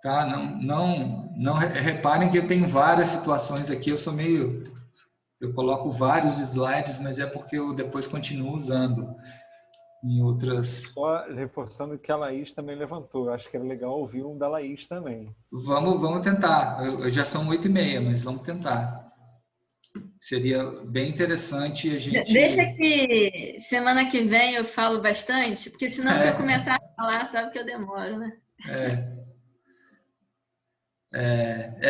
Tá? Não reparem que eu tenho várias situações aqui. Eu coloco vários slides, mas é porque eu depois continuo usando em outras... Só reforçando que a Laís também levantou. Eu acho que era legal ouvir um da Laís também. Vamos tentar. Já são 8h30, mas vamos tentar. Seria bem interessante a gente... Deixa que semana que vem eu falo bastante, porque senão se eu começar a falar, sabe que eu demoro, né?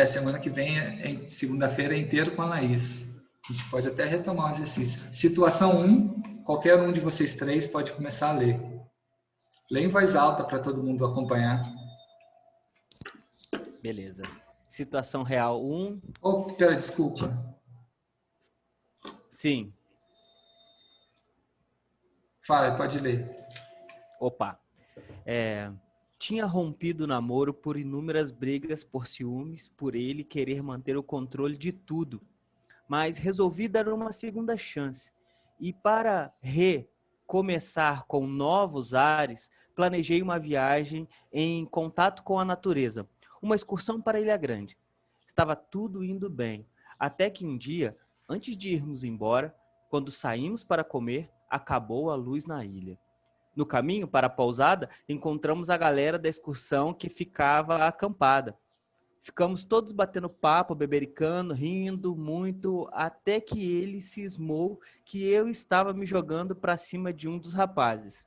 Semana que vem, segunda-feira, é inteiro com a Laís. A gente pode até retomar o exercício. Situação 1, qualquer um de vocês 3 pode começar a ler. Lê em voz alta para todo mundo acompanhar. Beleza. Situação real 1. Pera, desculpa. Sim. Fala, pode ler. Opa. Tinha rompido o namoro por inúmeras brigas por ciúmes, por ele querer manter o controle de tudo. Mas resolvi dar uma segunda chance. E para recomeçar com novos ares, planejei uma viagem em contato com a natureza. Uma excursão para Ilha Grande. Estava tudo indo bem. Até que um dia, antes de irmos embora, quando saímos para comer, acabou a luz na ilha. No caminho para a pousada, encontramos a galera da excursão que ficava acampada. Ficamos todos batendo papo, bebericando, rindo muito, até que ele cismou que eu estava me jogando para cima de um dos rapazes.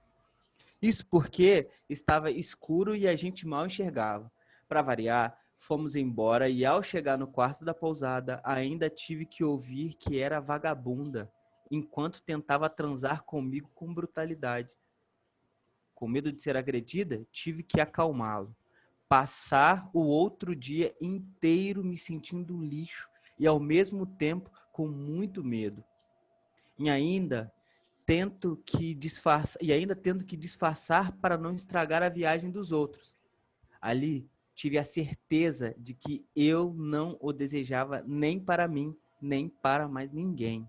Isso porque estava escuro e a gente mal enxergava. Para variar, fomos embora e ao chegar no quarto da pousada, ainda tive que ouvir que era vagabunda, enquanto tentava transar comigo com brutalidade. Com medo de ser agredida, tive que acalmá-lo. Passar o outro dia inteiro me sentindo lixo e ao mesmo tempo com muito medo. E ainda tendo que disfarçar para não estragar a viagem dos outros. Ali tive a certeza de que eu não o desejava nem para mim, nem para mais ninguém.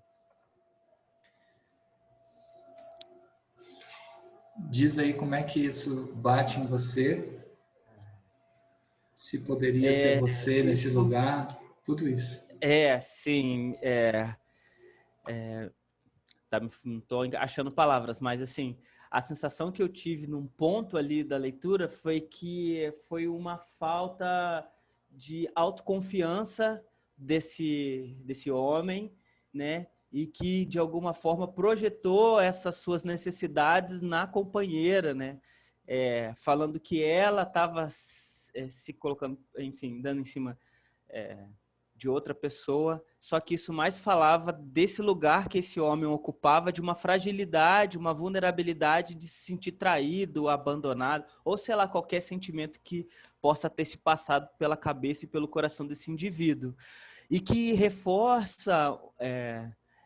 Diz aí como é que isso bate em você. Se poderia ser você nesse lugar, tudo isso. Sim. Não estou achando palavras, mas assim, a sensação que eu tive num ponto ali da leitura foi que foi uma falta de autoconfiança desse homem, né? E que, de alguma forma, projetou essas suas necessidades na companheira, né? Falando que ela estava se colocando, enfim, dando em cima de outra pessoa, só que isso mais falava desse lugar que esse homem ocupava, de uma fragilidade, uma vulnerabilidade de se sentir traído, abandonado, ou sei lá, qualquer sentimento que possa ter se passado pela cabeça e pelo coração desse indivíduo. E que reforça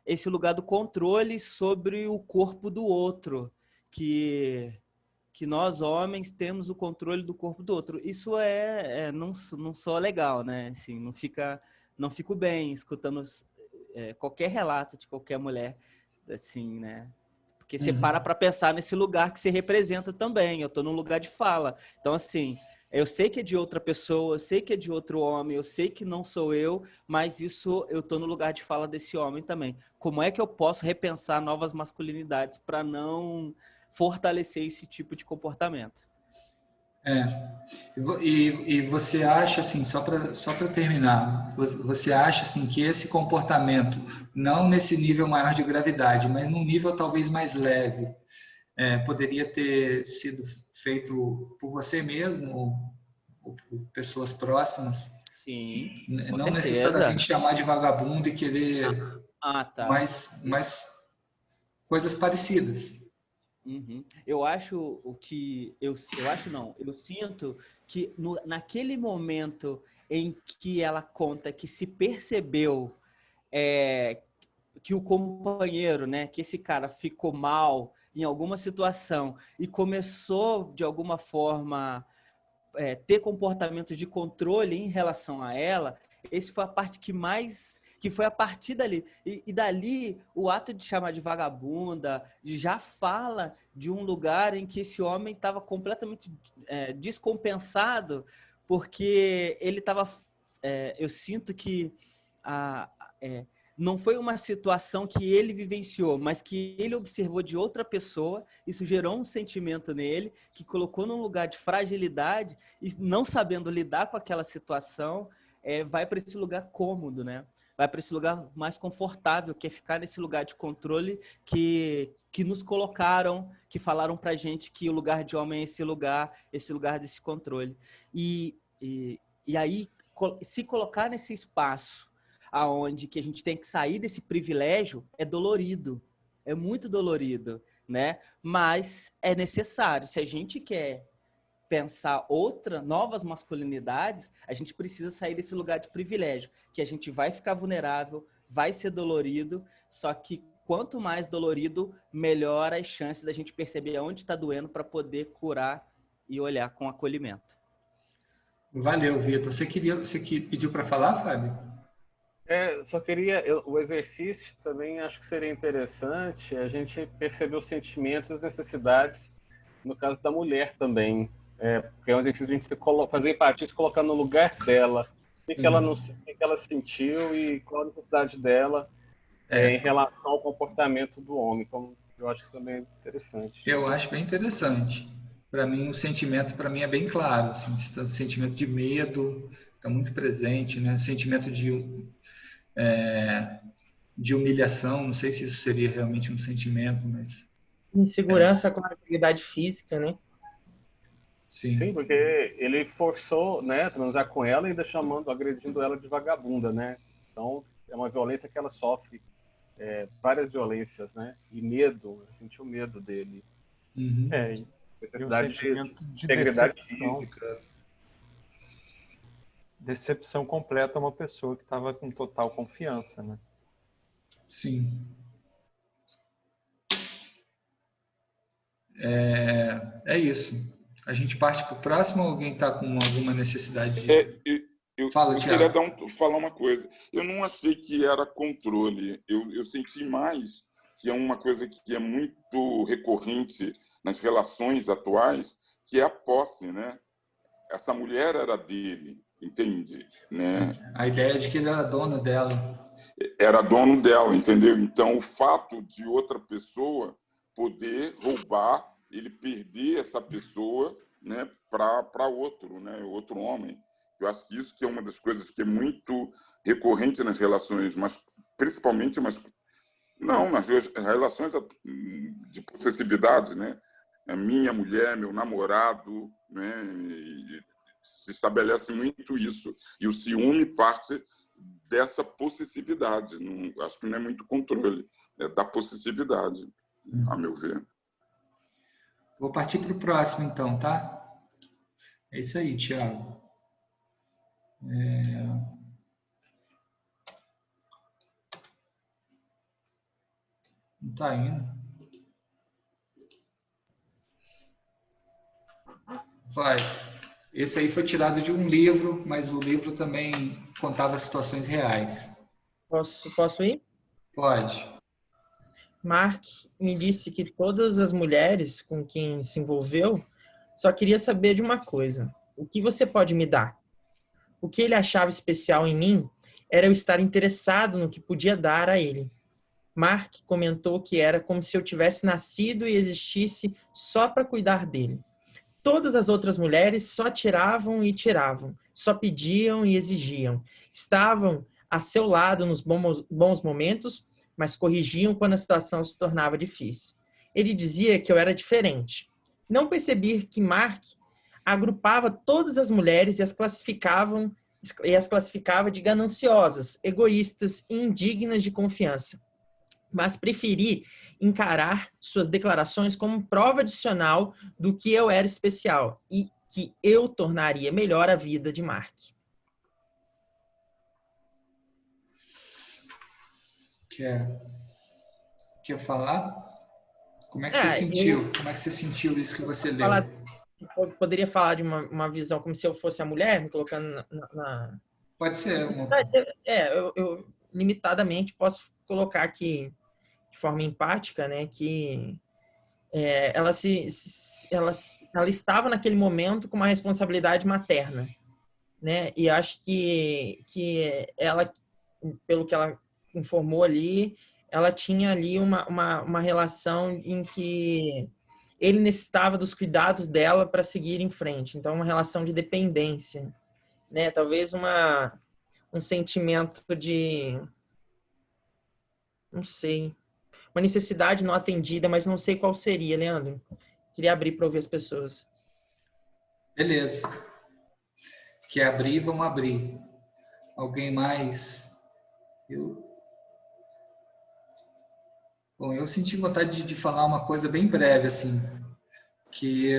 esse lugar do controle sobre o corpo do outro, que nós, homens, temos o controle do corpo do outro. Isso não soa legal, né? Assim, não fico bem escutando qualquer relato de qualquer mulher, assim, né? Porque você para pensar nesse lugar que você representa também. Eu estou num lugar de fala. Então, assim, eu sei que é de outra pessoa, eu sei que é de outro homem, eu sei que não sou eu, mas isso eu estou no lugar de fala desse homem também. Como é que eu posso repensar novas masculinidades para não fortalecer esse tipo de comportamento? E você acha, assim, só para terminar, você acha assim, que esse comportamento, não nesse nível maior de gravidade, mas num nível talvez mais leve, poderia ter sido feito por você mesmo ou por pessoas próximas? Sim, com não certeza. Necessariamente chamar de vagabundo e querer tá. mais coisas parecidas. Eu acho eu sinto que naquele momento em que ela conta que se percebeu que o companheiro, né, que esse cara ficou mal em alguma situação e começou de alguma forma ter comportamentos de controle em relação a ela, esse foi a parte que foi a partir dali. E dali, o ato de chamar de vagabunda já fala de um lugar em que esse homem estava completamente descompensado, porque ele estava... eu sinto que não foi uma situação que ele vivenciou, mas que ele observou de outra pessoa. Isso gerou um sentimento nele, que colocou num lugar de fragilidade e, não sabendo lidar com aquela situação, vai para esse lugar cômodo, né? Vai para esse lugar mais confortável, que é ficar nesse lugar de controle que nos colocaram, que falaram para a gente que o lugar de homem é esse lugar desse controle. E aí, se colocar nesse espaço aonde que a gente tem que sair desse privilégio, é dolorido, é muito dolorido, né? Mas é necessário. Se a gente quer pensar novas masculinidades, a gente precisa sair desse lugar de privilégio, que a gente vai ficar vulnerável, vai ser dolorido, só que quanto mais dolorido, melhor as chances da gente perceber onde está doendo para poder curar e olhar com acolhimento. Valeu, Vitor. Você pediu para falar, Fábio? Só queria... o exercício também acho que seria interessante a gente perceber os sentimentos e as necessidades, no caso da mulher também. Porque é um exercício de a gente fazer empatia, se colocar no lugar dela. O que ela sentiu e qual a necessidade dela em relação ao comportamento do homem. Então, eu acho que isso também é interessante. Eu acho bem interessante. Para mim, o sentimento é bem claro. Assim, o sentimento de medo está muito presente, né? O sentimento de humilhação, não sei se isso seria realmente um sentimento, mas... Insegurança com a atividade física, né? Sim, porque ele forçou, né, transar com ela e ainda agredindo ela de vagabunda, né? Então, é uma violência que ela sofre, várias violências, né? E medo, eu senti o medo dele. Uhum. Necessidade de integridade física. Decepção completa a uma pessoa que estava com total confiança, né? Sim. É isso. A gente parte para o próximo ou alguém está com alguma necessidade de... Eu queria falar uma coisa. Eu não achei que era controle. Eu senti mais que é uma coisa que é muito recorrente nas relações atuais, que é a posse, né? Essa mulher era dele, entende? Né? A ideia de que ele era dono dela. Era dono dela, entendeu? Então, o fato de outra pessoa poder roubar, ele perder essa pessoa, né, para outro, né, outro homem. Eu acho que isso que é uma das coisas que é muito recorrente nas relações, mas principalmente nas relações de possessividade, né? A minha mulher, meu namorado, né? Se estabelece muito isso. E o ciúme parte dessa possessividade. Acho que não é muito controle, é da possessividade, a meu ver. Vou partir para o próximo, então, tá? É isso aí, Thiago. Não está indo. Vai. Esse aí foi tirado de um livro, mas o livro também contava situações reais. Posso ir? Pode. Mark me disse que todas as mulheres com quem se envolveu só queria saber de uma coisa. O que você pode me dar? O que ele achava especial em mim era eu estar interessado no que podia dar a ele. Mark comentou que era como se eu tivesse nascido e existisse só para cuidar dele. Todas as outras mulheres só tiravam e tiravam, só pediam e exigiam. Estavam a seu lado nos bons momentos, mas corrigiam quando a situação se tornava difícil. Ele dizia que eu era diferente. Não percebi que Mark agrupava todas as mulheres e as classificava de gananciosas, egoístas e indignas de confiança. Mas preferi encarar suas declarações como prova adicional do que eu era especial e que eu tornaria melhor a vida de Mark. Quer falar? Como é que você sentiu? Como é que você sentiu isso que você leu? poderia falar de uma visão como se eu fosse a mulher, me colocando na... Pode ser. Eu limitadamente posso colocar aqui de forma empática, né, que ela estava naquele momento com uma responsabilidade materna, né, e acho que ela, pelo que ela informou ali, ela tinha ali uma relação em que ele necessitava dos cuidados dela para seguir em frente. Então, uma relação de dependência, né? Talvez um sentimento de... não sei. Uma necessidade não atendida, mas não sei qual seria, Leandro. Queria abrir para ouvir as pessoas. Beleza. Quer abrir? Vamos abrir. Alguém mais? Bom, eu senti vontade de falar uma coisa bem breve, assim, que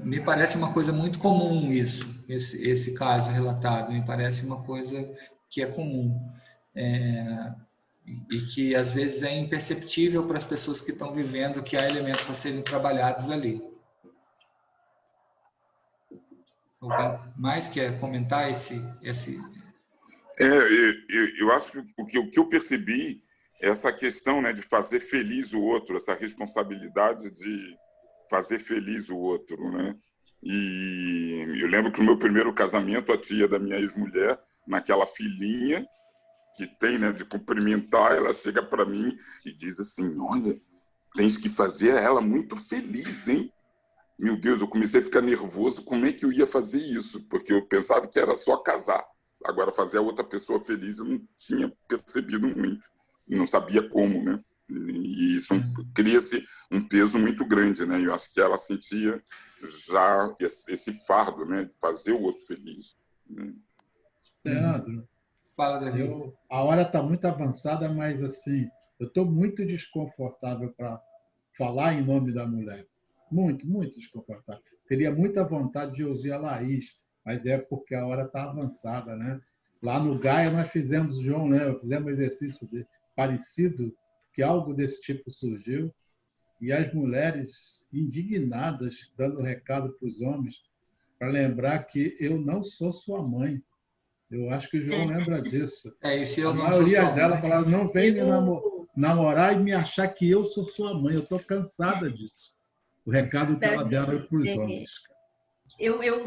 me parece uma coisa muito comum esse caso relatado, me parece uma coisa que é comum e que às vezes é imperceptível para as pessoas que estão vivendo que há elementos a serem trabalhados ali. Alguém mais quer comentar esse... Eu acho que o que eu percebi essa questão, né, de fazer feliz o outro, essa responsabilidade de fazer feliz o outro, né? E eu lembro que no meu primeiro casamento, a tia da minha ex-mulher, naquela filinha que tem, né, de cumprimentar, ela chega para mim e diz assim: olha, tens que fazer ela muito feliz, hein? Meu Deus, eu comecei a ficar nervoso, como é que eu ia fazer isso? Porque eu pensava que era só casar. Agora, fazer a outra pessoa feliz, eu não tinha percebido muito. Não sabia como, né? E isso cria-se um peso muito grande, né? Eu acho que ela sentia já esse fardo, né? De fazer o outro feliz. Né? Leandro, fala, Davi. A hora está muito avançada, mas assim, eu estou muito desconfortável para falar em nome da mulher. Muito, muito desconfortável. Teria muita vontade de ouvir a Laís, mas é porque a hora está avançada, né? Lá no Gaia nós fizemos, João, né? Fizemos um exercício parecido, que algo desse tipo surgiu, e as mulheres indignadas, dando recado para os homens, para lembrar que eu não sou sua mãe. Eu acho que o João lembra disso. A maioria delas falava: não vem me namorar e me achar que eu sou sua mãe. Eu estou cansada disso. O recado que ela deram para os homens.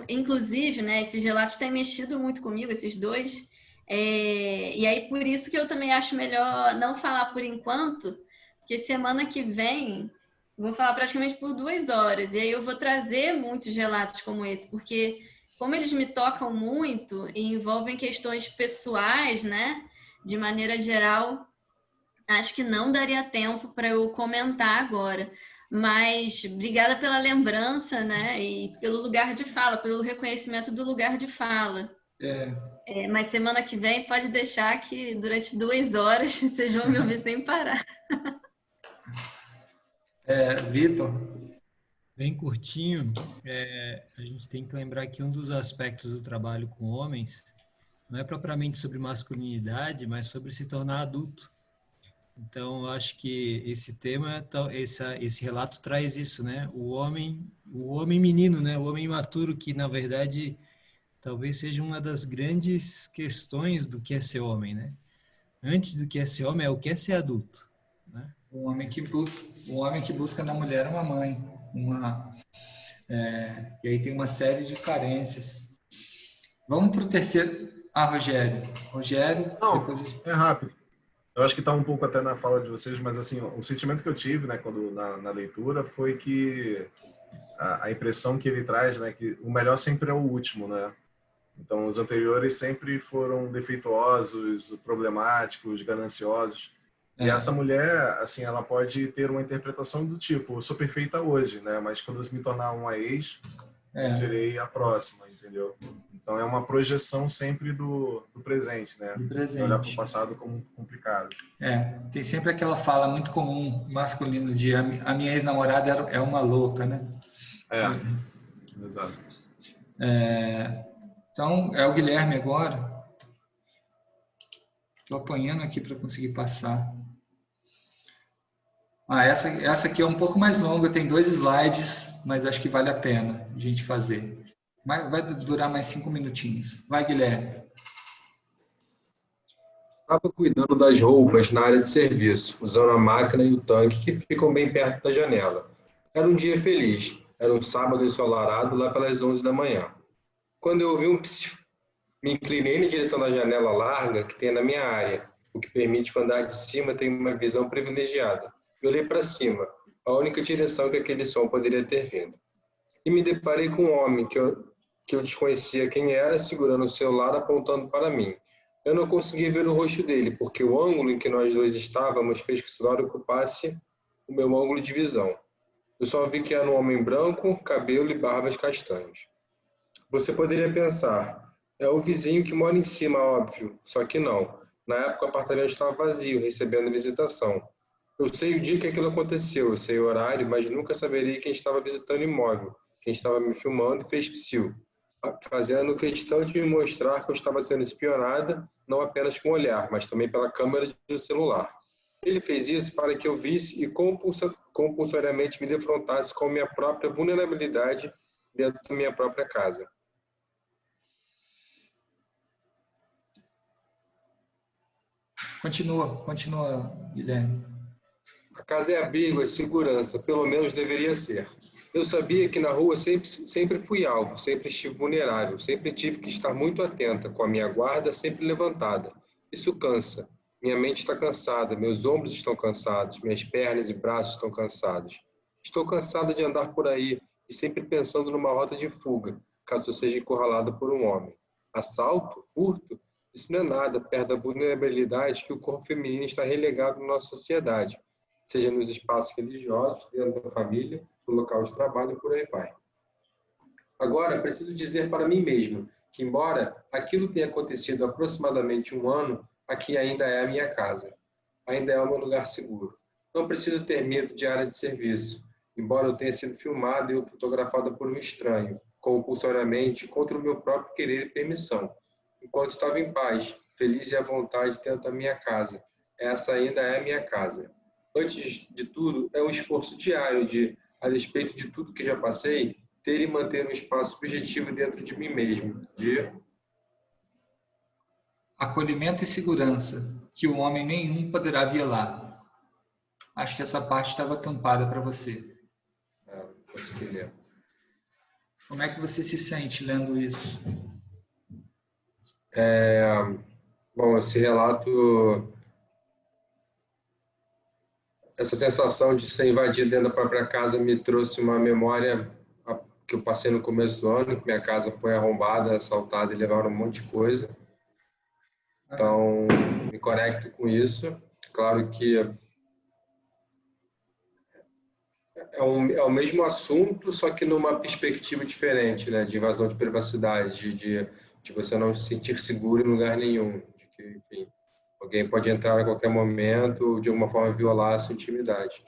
Inclusive, né, esses relatos têm mexido muito comigo, esses dois. E aí, por isso que eu também acho melhor não falar por enquanto, porque semana que vem vou falar praticamente por 2 horas. E aí eu vou trazer muitos relatos como esse, porque como eles me tocam muito e envolvem questões pessoais, né, de maneira geral, acho que não daria tempo para eu comentar agora. Mas obrigada pela lembrança, né? E pelo lugar de fala, pelo reconhecimento do lugar de fala. Mas semana que vem pode deixar que durante 2 horas vocês vão me ouvir sem parar. Vitor? Bem curtinho, a gente tem que lembrar que um dos aspectos do trabalho com homens não é propriamente sobre masculinidade, mas sobre se tornar adulto. Então, eu acho que esse tema, esse relato traz isso, né? O homem menino, né? O homem imaturo, que na verdade talvez seja uma das grandes questões do que é ser homem, né? Antes do que é ser homem, é o que é ser adulto, né? O homem que busca na mulher uma mãe, e aí tem uma série de carências. Vamos para o terceiro. Rogério. Não, depois... é rápido. Eu acho que está um pouco até na fala de vocês, mas assim, o sentimento que eu tive, né, quando na leitura, foi que a impressão que ele traz, né, que o melhor sempre é o último, né? Então, os anteriores sempre foram defeituosos, problemáticos, gananciosos. E essa mulher, assim, ela pode ter uma interpretação do tipo: eu sou perfeita hoje, né? Mas quando eu me tornar uma ex, eu serei a próxima, entendeu? Então, é uma projeção sempre do presente, né? Do presente. Olhar para o passado como complicado. Tem sempre aquela fala muito comum, masculino, de a minha ex-namorada é uma louca, né? Exato. Então, é o Guilherme agora. Estou apanhando aqui para conseguir passar. Essa aqui é um pouco mais longa, tem 2 slides, mas acho que vale a pena a gente fazer. Vai durar mais 5 minutinhos. Vai, Guilherme. Estava cuidando das roupas na área de serviço, usando a máquina e o tanque que ficam bem perto da janela. Era um dia feliz. Era um sábado ensolarado lá pelas 11 da manhã. Quando eu ouvi um psiu, me inclinei na direção da janela larga que tem na minha área, o que permite que o andar de cima tenha uma visão privilegiada. Eu olhei para cima, a única direção que aquele som poderia ter vindo. E me deparei com um homem que eu desconhecia quem era, segurando o celular apontando para mim. Eu não consegui ver o rosto dele, porque o ângulo em que nós dois estávamos fez que o celular ocupasse o meu ângulo de visão. Eu só vi que era um homem branco, cabelo e barbas castanhos. Você poderia pensar, é o vizinho que mora em cima, óbvio, só que não. Na época o apartamento estava vazio, recebendo visitação. Eu sei o dia que aquilo aconteceu, eu sei o horário, mas nunca saberia quem estava visitando o imóvel, quem estava me filmando e fez psiu, fazendo questão de me mostrar que eu estava sendo espionada, não apenas com o olhar, mas também pela câmera do celular. Ele fez isso para que eu visse e compulsoriamente me defrontasse com a minha própria vulnerabilidade dentro da minha própria casa. Continua, Guilherme. A casa é abrigo, é segurança, pelo menos deveria ser. Eu sabia que na rua sempre fui alvo, sempre estive vulnerável, sempre tive que estar muito atenta, com a minha guarda sempre levantada. Isso cansa. Minha mente está cansada, meus ombros estão cansados, minhas pernas e braços estão cansados. Estou cansada de andar por aí e sempre pensando numa rota de fuga, caso eu seja encurralada por um homem. Assalto? Furto? Isso não é nada perto da vulnerabilidade que o corpo feminino está relegado na nossa sociedade, seja nos espaços religiosos, dentro da família, no local de trabalho e por aí vai. Agora, preciso dizer para mim mesmo que, embora aquilo tenha acontecido há aproximadamente 1 ano, aqui ainda é a minha casa. Ainda é o meu lugar seguro. Não preciso ter medo de área de serviço, embora eu tenha sido filmado e fotografado por um estranho, compulsoriamente, contra o meu próprio querer e permissão. Enquanto estava em paz, feliz e à vontade dentro da minha casa. Essa ainda é a minha casa. Antes de tudo, é um esforço diário de, a despeito de tudo que já passei, ter e manter um espaço subjetivo dentro de mim mesmo, de acolhimento e segurança, que o homem nenhum poderá violar. Acho que essa parte estava tampada para você. Posso querer. Como é que você se sente lendo isso? Bom, esse relato, essa sensação de ser invadido dentro da própria casa me trouxe uma memória que eu passei no começo do ano, que minha casa foi arrombada, assaltada e levaram um monte de coisa. Então, me conecto com isso. Claro que é o mesmo assunto, só que numa perspectiva diferente, né? De invasão de privacidade, de você não se sentir seguro em lugar nenhum, de que, enfim, alguém pode entrar a qualquer momento, de alguma forma violar a sua intimidade.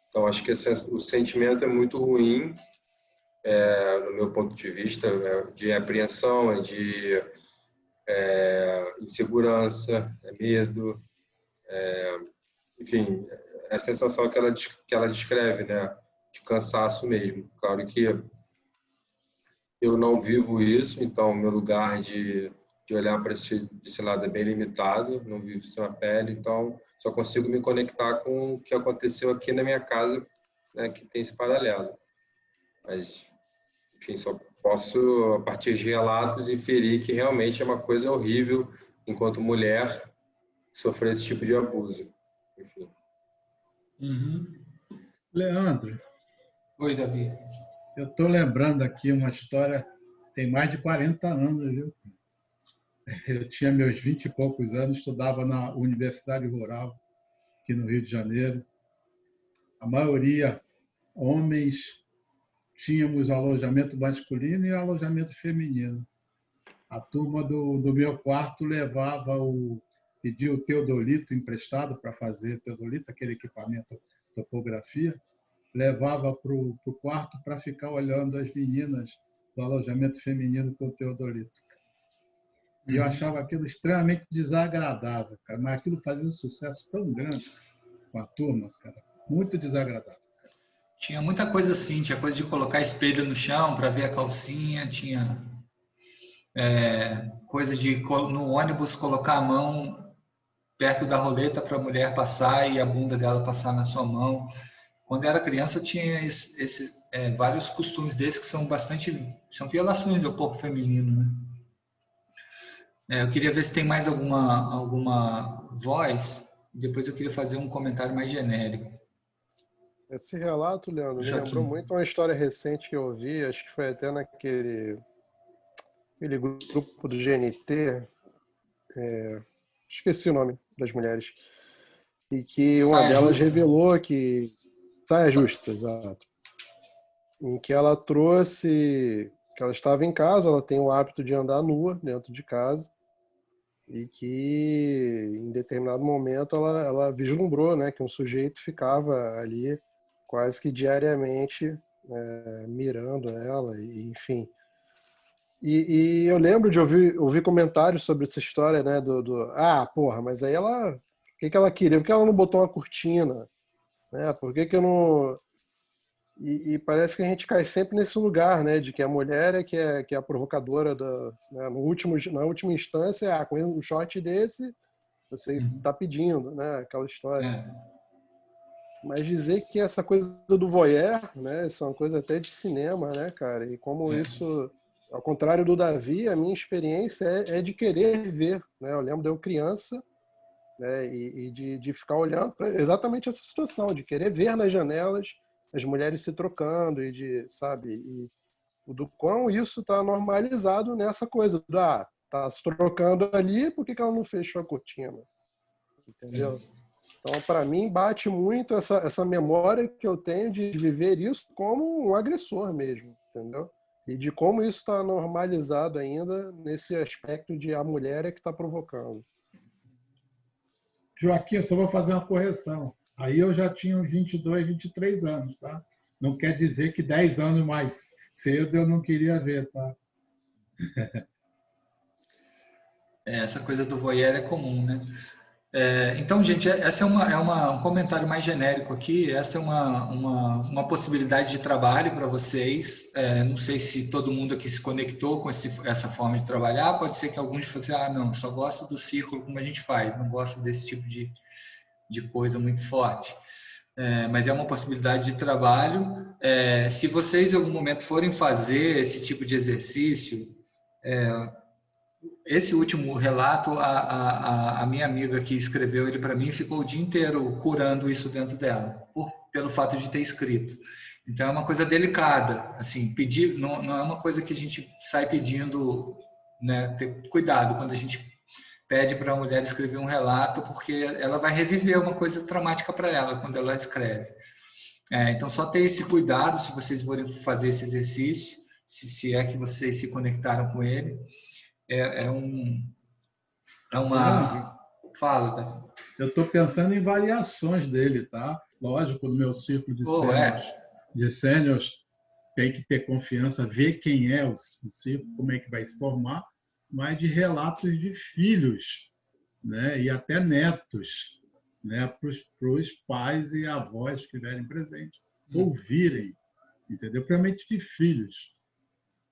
Então, acho que o sentimento é muito ruim, no meu ponto de vista, de apreensão, de insegurança, medo, enfim, é a sensação que ela descreve, né? De cansaço mesmo. Claro que eu não vivo isso, então meu lugar de olhar para esse lado é bem limitado, não vivo isso na pele, então só consigo me conectar com o que aconteceu aqui na minha casa, né, que tem esse paralelo. Mas, enfim, só posso, a partir de relatos, inferir que realmente é uma coisa horrível, enquanto mulher, sofrer esse tipo de abuso. Enfim. Leandro. Oi, Davi. Eu estou lembrando aqui uma história, tem mais de 40 anos, viu? Eu tinha meus 20 e poucos anos, estudava na Universidade Rural, aqui no Rio de Janeiro. A maioria, homens, tínhamos alojamento masculino e alojamento feminino. A turma do meu quarto pedia o teodolito emprestado para fazer teodolito, aquele equipamento topografia, levava para o quarto para ficar olhando as meninas do alojamento feminino com o teodolito. E eu achava aquilo extremamente desagradável, cara, mas aquilo fazia um sucesso tão grande com a turma, cara. muito desagradável. Tinha muita coisa assim, tinha coisa de colocar espelho no chão para ver a calcinha, tinha coisa de no ônibus colocar a mão perto da roleta para a mulher passar e a bunda dela passar na sua mão. Quando eu era criança tinha vários costumes desses que são violações ao corpo feminino, né? Eu queria ver se tem mais alguma voz, e depois eu queria fazer um comentário mais genérico. Esse relato, Leandro, me lembrou muito uma história recente que eu ouvi, acho que foi até naquele grupo do GNT, esqueci o nome das mulheres, e que uma delas revelou que... Saia justa, exato. Em que ela trouxe... que ela estava em casa, ela tem o hábito de andar nua dentro de casa, e que em determinado momento ela vislumbrou, né, que um sujeito ficava ali quase que diariamente mirando ela, e, enfim. E eu lembro de ouvir comentários sobre essa história, né, porra, mas aí ela... O que ela queria? Por que ela não botou uma cortina? Né? Por que eu não... E parece que a gente cai sempre nesse lugar, né, de que a mulher que é a provocadora né, na última instância, com um short desse, você está pedindo, né, aquela história. Mas dizer que essa coisa do voyeur, né, isso é uma coisa até de cinema, né, cara, e como isso, ao contrário do Davi, a minha experiência é de querer ver, né, eu lembro de eu criança, né, e de ficar olhando para exatamente essa situação, de querer ver nas janelas as mulheres se trocando e do quão isso está normalizado nessa coisa tá se trocando ali, por que ela não fechou a cortina? Entendeu? Então, para mim, bate muito essa memória que eu tenho de viver isso como um agressor mesmo, entendeu? E de como isso está normalizado ainda nesse aspecto de a mulher é que está provocando. Joaquim, eu só vou fazer uma correção. Aí eu já tinha uns 22, 23 anos, tá? Não quer dizer que 10 anos mais cedo eu não queria ver, tá? Essa coisa do voyeur é comum, né? Então, gente, essa é um comentário mais genérico aqui. Essa é uma possibilidade de trabalho para vocês. Não sei se todo mundo aqui se conectou com essa forma de trabalhar. Pode ser que alguns falem assim, não, só gosto do círculo como a gente faz, não gosto desse tipo de coisa muito forte. Mas é uma possibilidade de trabalho. Se vocês em algum momento forem fazer esse tipo de exercício, esse último relato, a minha amiga que escreveu ele para mim ficou o dia inteiro curando isso dentro dela, pelo fato de ter escrito. Então é uma coisa delicada, assim, pedir não é uma coisa que a gente sai pedindo, né, ter cuidado quando a gente pede para a mulher escrever um relato, porque ela vai reviver uma coisa traumática para ela quando ela escreve. Então só ter esse cuidado se vocês forem fazer esse exercício, se é que vocês se conectaram com ele. Fala, tá? Eu estou pensando em variações dele, tá? Lógico, no meu círculo de sêniors tem que ter confiança, ver quem é o círculo, como é que vai se formar, mas de relatos de filhos, né? E até netos, né? Para os pais e avós que estiverem presentes, ouvirem, entendeu? Principalmente de filhos.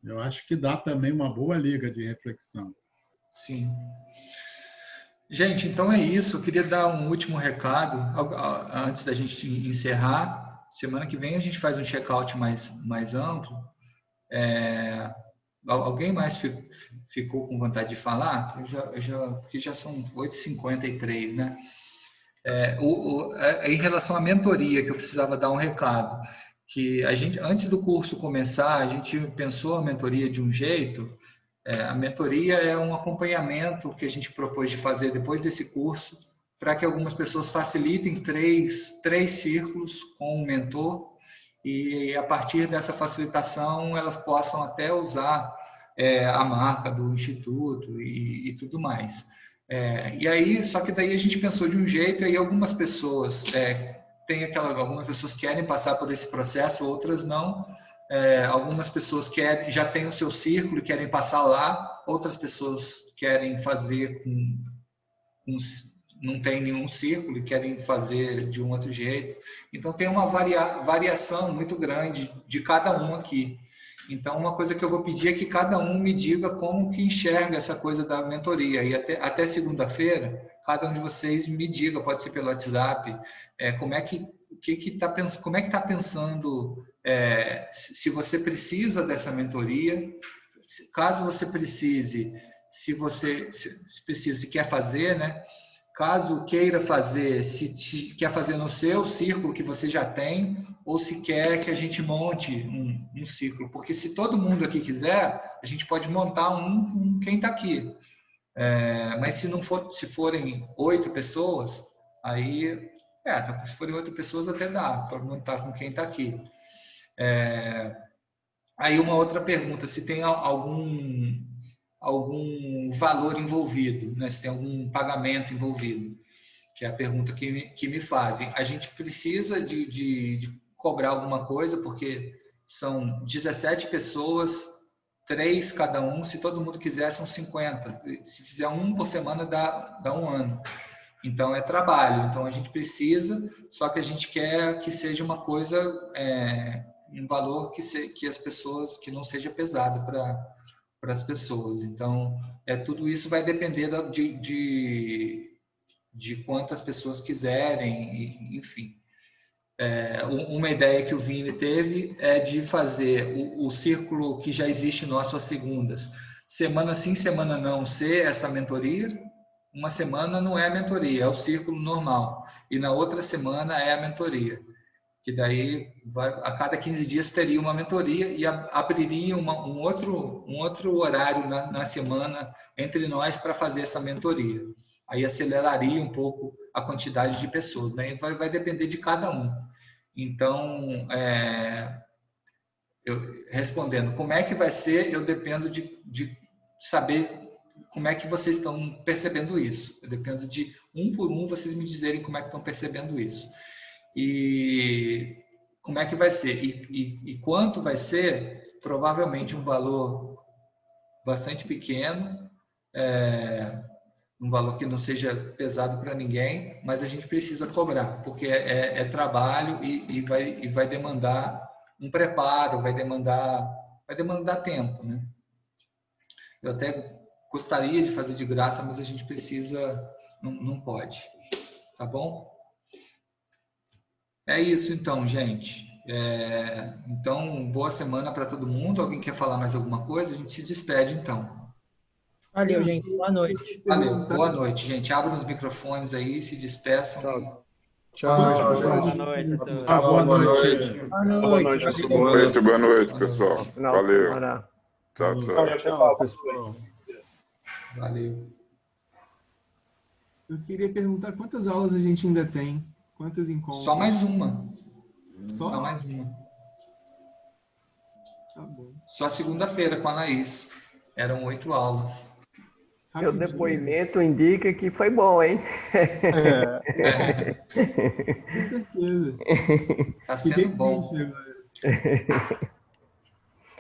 Eu acho que dá também uma boa liga de reflexão. Sim. Gente, então é isso. Eu queria dar um último recado antes da gente encerrar. Semana que vem a gente faz um check-out mais amplo. Alguém mais ficou com vontade de falar? Porque já são 8h53, né? Em relação à mentoria, que eu precisava dar um recado. Que a gente, antes do curso começar, a gente pensou a mentoria de um jeito. A mentoria é um acompanhamento que a gente propôs de fazer depois desse curso, para que algumas pessoas facilitem três círculos com um mentor, e a partir dessa facilitação elas possam até usar a marca do Instituto e tudo mais. E aí, só que daí a gente pensou de um jeito, e aí algumas pessoas... algumas pessoas querem passar por esse processo, outras não. Algumas pessoas já têm o seu círculo e querem passar lá, outras pessoas querem fazer não tem nenhum círculo e querem fazer de um outro jeito. Então, tem uma variação muito grande de cada um aqui. Então, uma coisa que eu vou pedir é que cada um me diga como que enxerga essa coisa da mentoria. E até segunda-feira, cada um de vocês me diga, pode ser pelo WhatsApp, como é que está pensando, se você precisa dessa mentoria, caso você precise, se quer fazer, né? Caso queira fazer, se quer fazer no seu círculo que você já tem, ou se quer que a gente monte um círculo. Porque se todo mundo aqui quiser, a gente pode montar um com quem está aqui. Mas se forem 8 pessoas, aí, se forem 8 pessoas até dá para montar com quem está aqui. Aí uma outra pergunta, se tem algum valor envolvido, né? Se tem algum pagamento envolvido, que é a pergunta que me fazem. A gente precisa de cobrar alguma coisa, porque são 17 pessoas, 3 cada um, se todo mundo quiser são 50. Se fizer um por semana dá um ano. Então é trabalho, então a gente precisa, só que a gente quer que seja uma coisa, um valor que as pessoas, que não seja pesado para as pessoas. Então, tudo isso vai depender de quantas pessoas quiserem, enfim. Uma ideia que o Vini teve é de fazer o círculo que já existe nosso às segundas. Semana sim, semana não, ser essa mentoria. Uma semana não é a mentoria, é o círculo normal. E na outra semana é a mentoria. Que daí, a cada 15 dias teria uma mentoria e abriria um outro horário na semana entre nós para fazer essa mentoria. Aí aceleraria um pouco a quantidade de pessoas, né? Vai depender de cada um. Então, respondendo, como é que vai ser, eu dependo de saber como é que vocês estão percebendo isso. Eu dependo de um por um vocês me dizerem como é que estão percebendo isso. E como é que vai ser? E quanto vai ser? Provavelmente um valor bastante pequeno, um valor que não seja pesado para ninguém, mas a gente precisa cobrar, porque é trabalho e vai demandar um preparo, vai demandar tempo, né? Eu até gostaria de fazer de graça, mas a gente precisa, não pode, tá bom? É isso então, gente. Então, boa semana para todo mundo. Alguém quer falar mais alguma coisa? A gente se despede então. Valeu, gente. Boa noite. Valeu. Boa noite, gente. Abram os microfones aí, se despeçam. Tchau. Boa noite. Boa noite. Boa noite, pessoal. Valeu. Tchau, pessoal. Valeu. Eu queria perguntar quantas aulas a gente ainda tem? Quantos encontros? Só mais uma. Só mais uma. Tá bom. Só segunda-feira com a Laís. Eram 8 aulas. Seu depoimento indica que foi bom, hein? Com certeza. Tá sendo bom.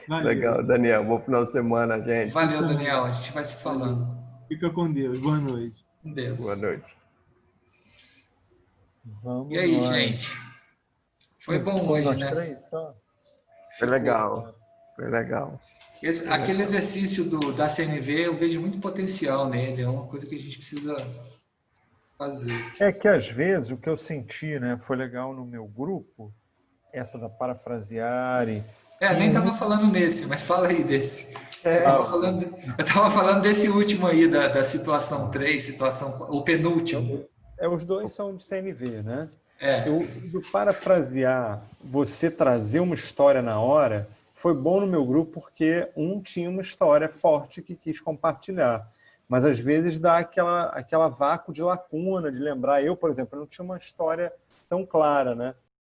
Legal, Daniel. Bom final de semana, gente. Valeu, Daniel. A gente vai se falando. Fica com Deus. Boa noite. Com Deus. Boa noite. E aí, gente? Foi bom hoje, né? Foi legal. Foi legal. Aquele exercício da CNV, eu vejo muito potencial nele. É uma coisa que a gente precisa fazer. É que, às vezes, o que eu senti, né, foi legal no meu grupo, essa da parafrasear e... nem estava falando nesse, mas fala aí desse. Eu estava falando desse último aí, da situação 3, o penúltimo. Os dois são de CNV, né? Do parafrasear, você trazer uma história na hora, foi bom no meu grupo porque um tinha uma história forte que quis compartilhar. Mas, às vezes, dá aquela vácuo de lacuna, de lembrar. Eu, por exemplo, não tinha uma história tão clara, né?